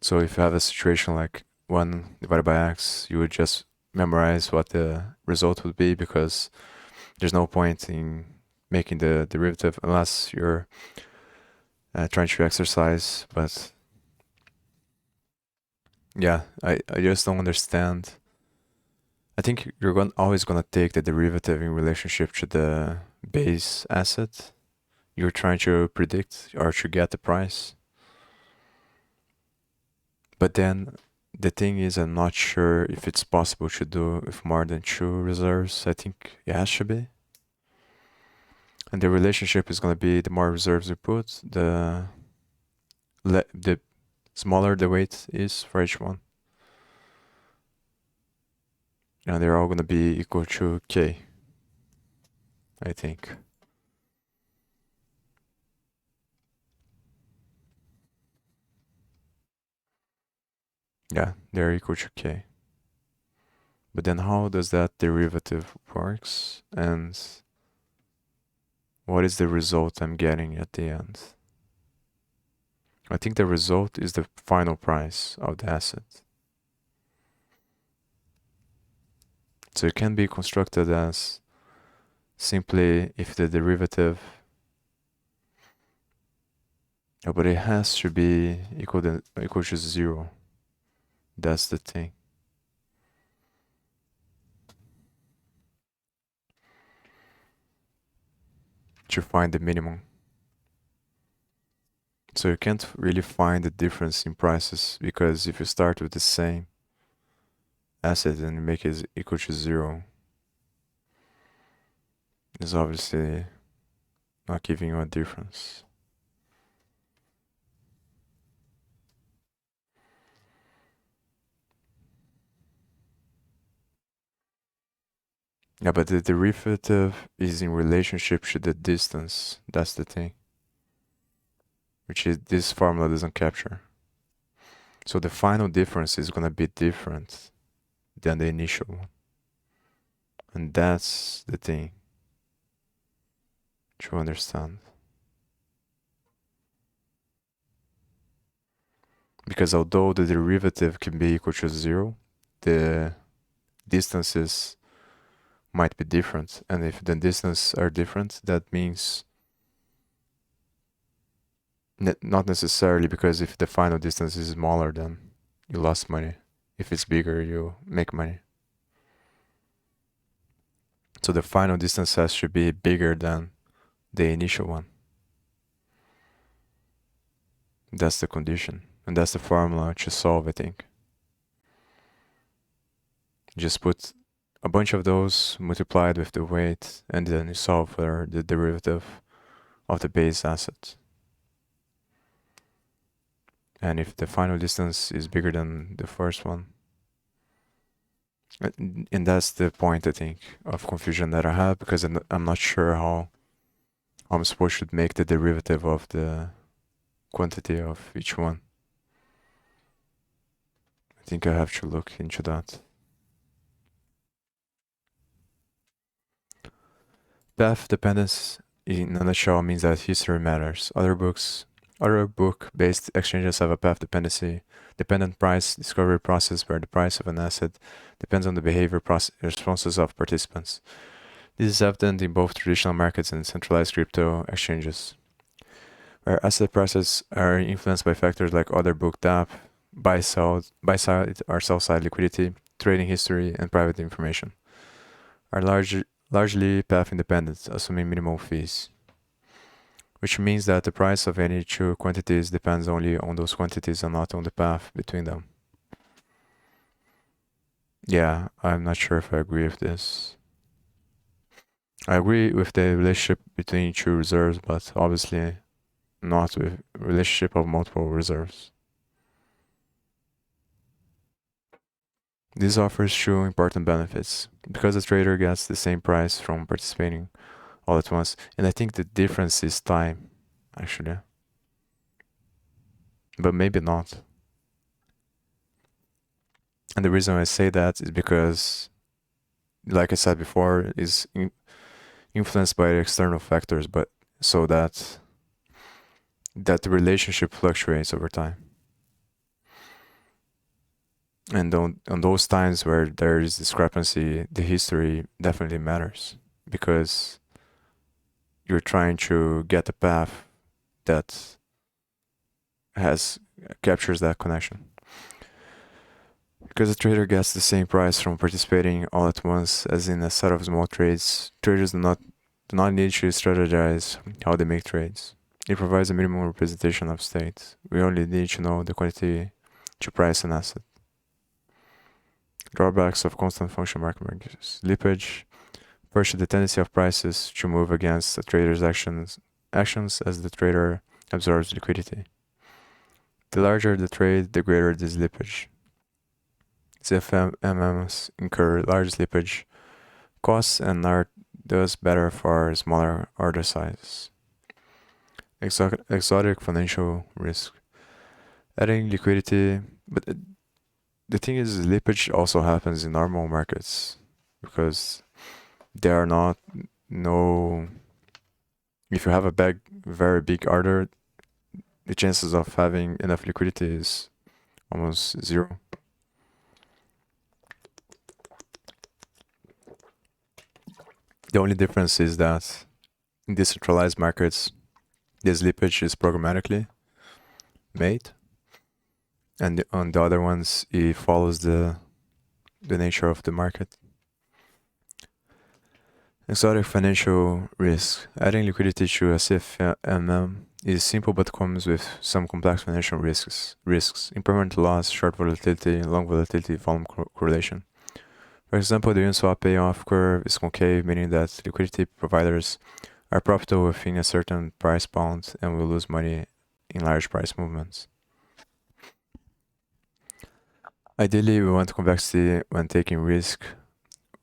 So if you have a situation like 1 divided by x, you would just memorize what the result would be, because there's no point in making the derivative unless you're trying to exercise. But yeah, I just don't understand. I think you're always gonna take the derivative in relationship to the base asset you're trying to predict or to get the price. But then the thing is, I'm not sure if it's possible to do with more than 2 reserves. I think it has to be. And the relationship is going to be the more reserves you put, the smaller the weight is for each one. And they're all going to be equal to k, I think. Yeah, they're equal to k. But then how does that derivative works? And what is the result I'm getting at the end? I think the result is the final price of the asset. So it can be constructed as simply if the derivative, but it has to be equal to 0. That's the thing. To find the minimum. So you can't really find the difference in prices, because if you start with the same asset and you make it equal to 0, it's obviously not giving you a difference. Yeah, but the derivative is in relationship to the distance. That's the thing, which is this formula doesn't capture. So the final difference is going to be different than the initial one. And that's the thing to understand. Because although the derivative can be equal to 0, the distances might be different. And if the distances are different, that means not necessarily, because if the final distance is smaller, then you lost money. If it's bigger, you make money. So the final distance has to be bigger than the initial one. That's the condition. And that's the formula to solve, I think. Just put a bunch of those multiplied with the weight, and then you solve for the derivative of the base asset. And if the final distance is bigger than the first one, and that's the point, I think, of confusion that I have, because I'm not sure how I'm supposed to make the derivative of the quantity of each one. I think I have to look into that. Path dependence, in a nutshell, means that history matters. Other book-based exchanges have a path dependency, dependent price discovery process where the price of an asset depends on the behavior responses of participants. This is evident in both traditional markets and centralized crypto exchanges, where asset prices are influenced by factors like order book depth, buy side or sell side liquidity, trading history, and private information, are largely path independent, assuming minimal fees, which means that the price of any two quantities depends only on those quantities and not on the path between them. Yeah, I'm not sure if I agree with this. I agree with the relationship between two reserves, but obviously not with relationship of multiple reserves. This offers two important benefits because the trader gets the same price from participating all at once, and I think the difference is time, actually, but maybe not. And the reason I say that is because, like I said before, is influenced by external factors, but so that the relationship fluctuates over time. And on those times where there is discrepancy, the history definitely matters because you're trying to get a path that has captures that connection. Because a trader gets the same price from participating all at once as in a set of small trades, traders do not need to strategize how they make trades. It provides a minimum representation of states. We only need to know the quantity to price an asset. Drawbacks of constant function market makers. Slippage. First, the tendency of prices to move against the trader's actions as the trader absorbs liquidity. The larger the trade, the greater the slippage. CFMMs incur large slippage costs and are thus better for smaller order sizes. Exotic financial risk. Adding liquidity, but the thing is, slippage also happens in normal markets because there are not no. If you have a very big order, the chances of having enough liquidity is almost zero. The only difference is that in decentralized markets, the slippage is programmatically made, and on the other ones, it follows the nature of the market. Exotic financial risk. Adding liquidity to a CFMM is simple but comes with some complex financial risks. Impermanent loss, short volatility, long volatility, volume correlation. For example, the Uniswap payoff curve is concave, meaning that liquidity providers are profitable within a certain price bound and will lose money in large price movements. Ideally, we want convexity when taking risk,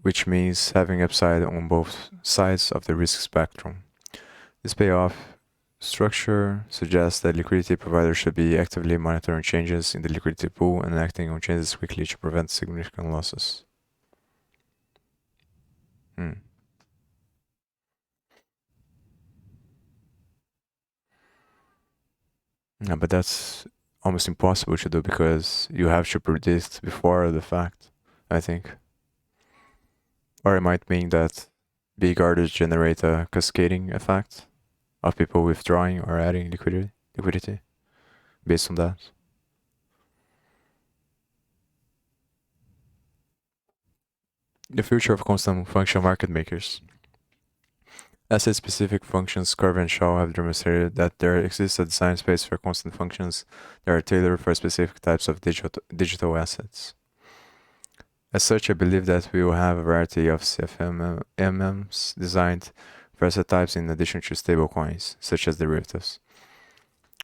which means having upside on both sides of the risk spectrum. This payoff structure suggests that liquidity providers should be actively monitoring changes in the liquidity pool and acting on changes quickly to prevent significant losses. Hmm. Yeah, but that's almost impossible to do because you have to predict before the fact, I think. Or it might mean that big orders generate a cascading effect of people withdrawing or adding liquidity based on that. The future of constant function market makers. Asset-specific functions, Carver and Shaw have demonstrated that there exists a design space for constant functions that are tailored for specific types of digital assets. As such, I believe that we will have a variety of CFMMs designed for asset types in addition to stablecoins, such as derivatives.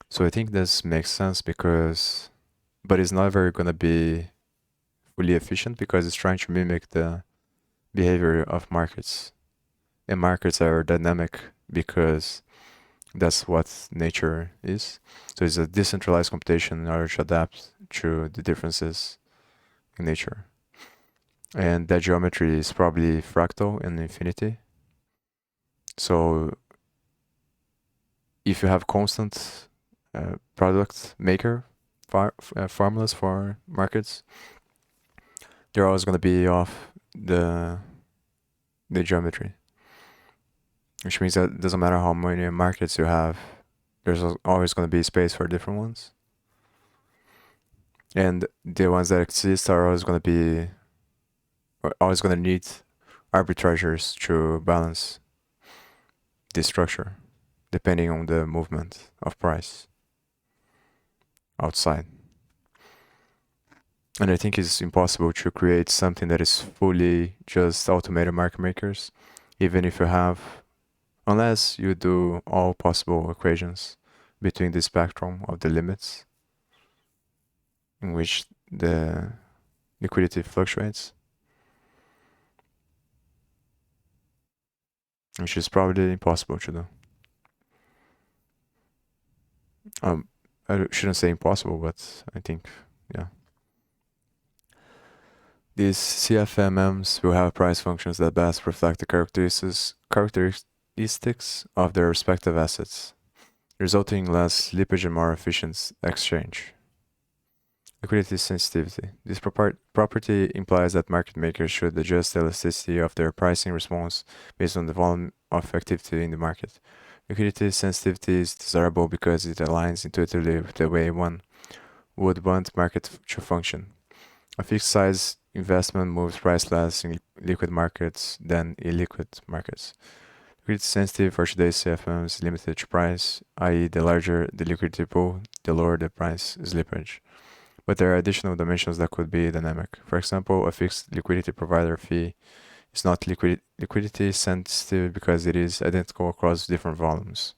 So I think this makes sense but it's not very gonna be fully efficient because it's trying to mimic the behavior of markets. And markets are dynamic because that's what nature is. So it's a decentralized computation in order to adapt to the differences in nature. And that geometry is probably fractal in infinity. So if you have constant product maker formulas for markets, they're always going to be off the geometry, which means that it doesn't matter how many markets you have, there's always going to be space for different ones. And the ones that exist are always going to be always going to need arbitrageurs to balance this structure depending on the movement of price outside. And I think it's impossible to create something that is fully just automated market makers, even if you have, unless you do all possible equations between the spectrum of the limits in which the liquidity fluctuates, which is probably impossible to do. I shouldn't say impossible, but I think, yeah. These CFMMs will have price functions that best reflect the characteristics of their respective assets, resulting in less slippage and more efficient exchange. Liquidity sensitivity. This property implies that market makers should adjust the elasticity of their pricing response based on the volume of activity in the market. Liquidity sensitivity is desirable because it aligns intuitively with the way one would want market to function. A fixed size investment moves price less in liquid markets than illiquid markets. Liquidity sensitive for today's CFMs is limited to price, i.e., the larger the liquidity pool, the lower the price slippage. But there are additional dimensions that could be dynamic. For example, a fixed liquidity provider fee is not liquidity sensitive because it is identical across different volumes.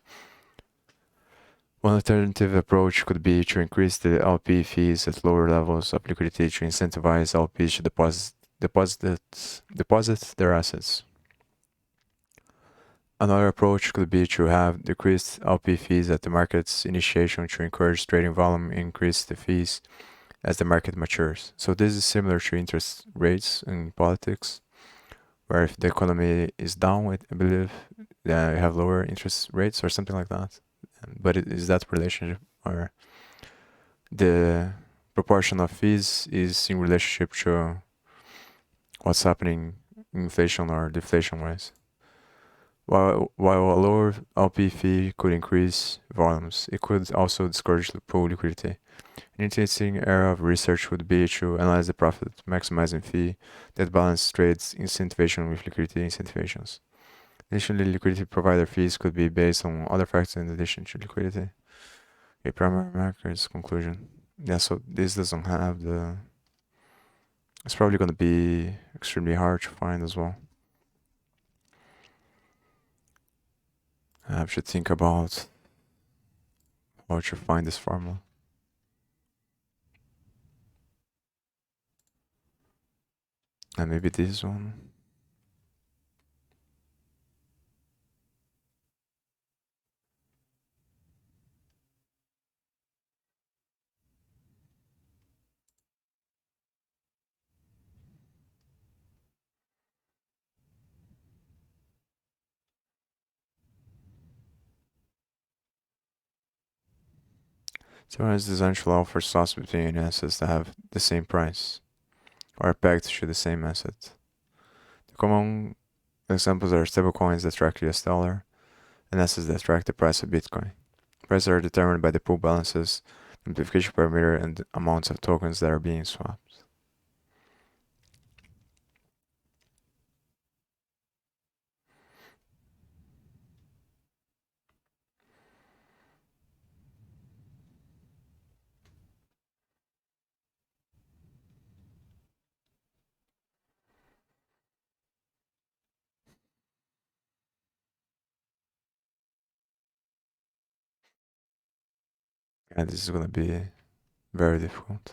One alternative approach could be to increase the LP fees at lower levels of liquidity to incentivize LPs to deposit their assets. Another approach could be to have decreased LP fees at the market's initiation to encourage trading volume and increase the fees as the market matures. So this is similar to interest rates in politics, where if the economy is down, I believe, you have lower interest rates or something like that. But is that relationship, or the proportion of fees is in relationship to what's happening inflation or deflation wise? While a lower LP fee could increase volumes, it could also discourage the pool liquidity. An interesting area of research would be to analyze the profit maximizing fee that balance trades incentivization with liquidity incentivations. Additionally, liquidity provider fees could be based on other factors in addition to liquidity. A primary market's conclusion. Yeah, so this doesn't have the. It's probably going to be extremely hard to find as well. I have to think about how to find this formula. And maybe this one. So one is designed to allow for swaps between assets that have the same price or are pegged to the same asset. The common examples are stablecoins that track US dollar and assets that track the price of Bitcoin. Prices are determined by the pool balances, the multiplication parameter, and the amounts of tokens that are being swapped. And this is going to be very difficult.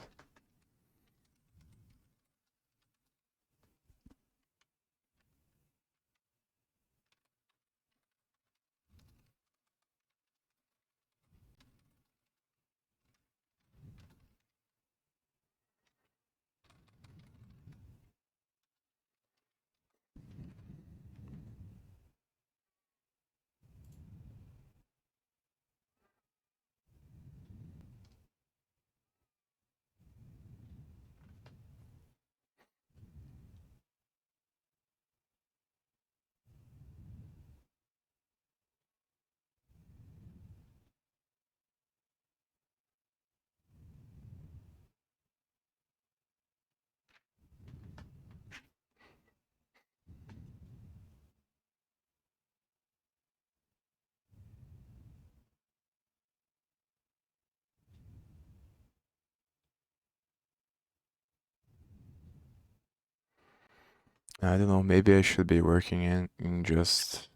I don't know, maybe I should be working in just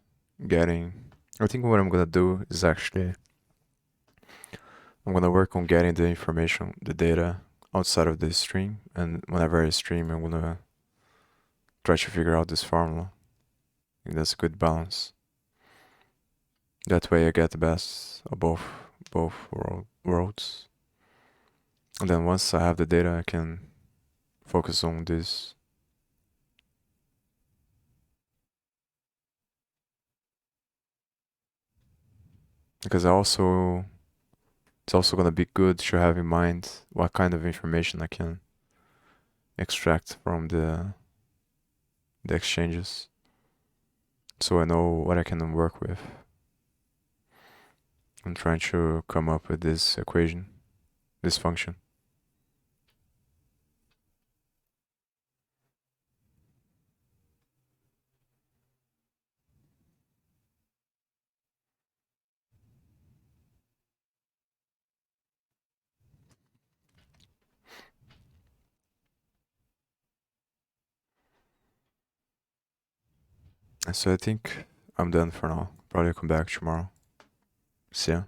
getting. I think what I'm gonna do is actually I'm gonna work on getting the information, the data outside of the stream, and whenever I stream, I'm gonna try to figure out this formula. I think that's a good balance. That way, I get the best of both worlds. And then once I have the data, I can focus on this. Because it's also gonna be good to have in mind what kind of information I can extract from the exchanges, so I know what I can work with. I'm trying to come up with this equation, this function. So I think I'm done for now. Probably come back tomorrow. See ya.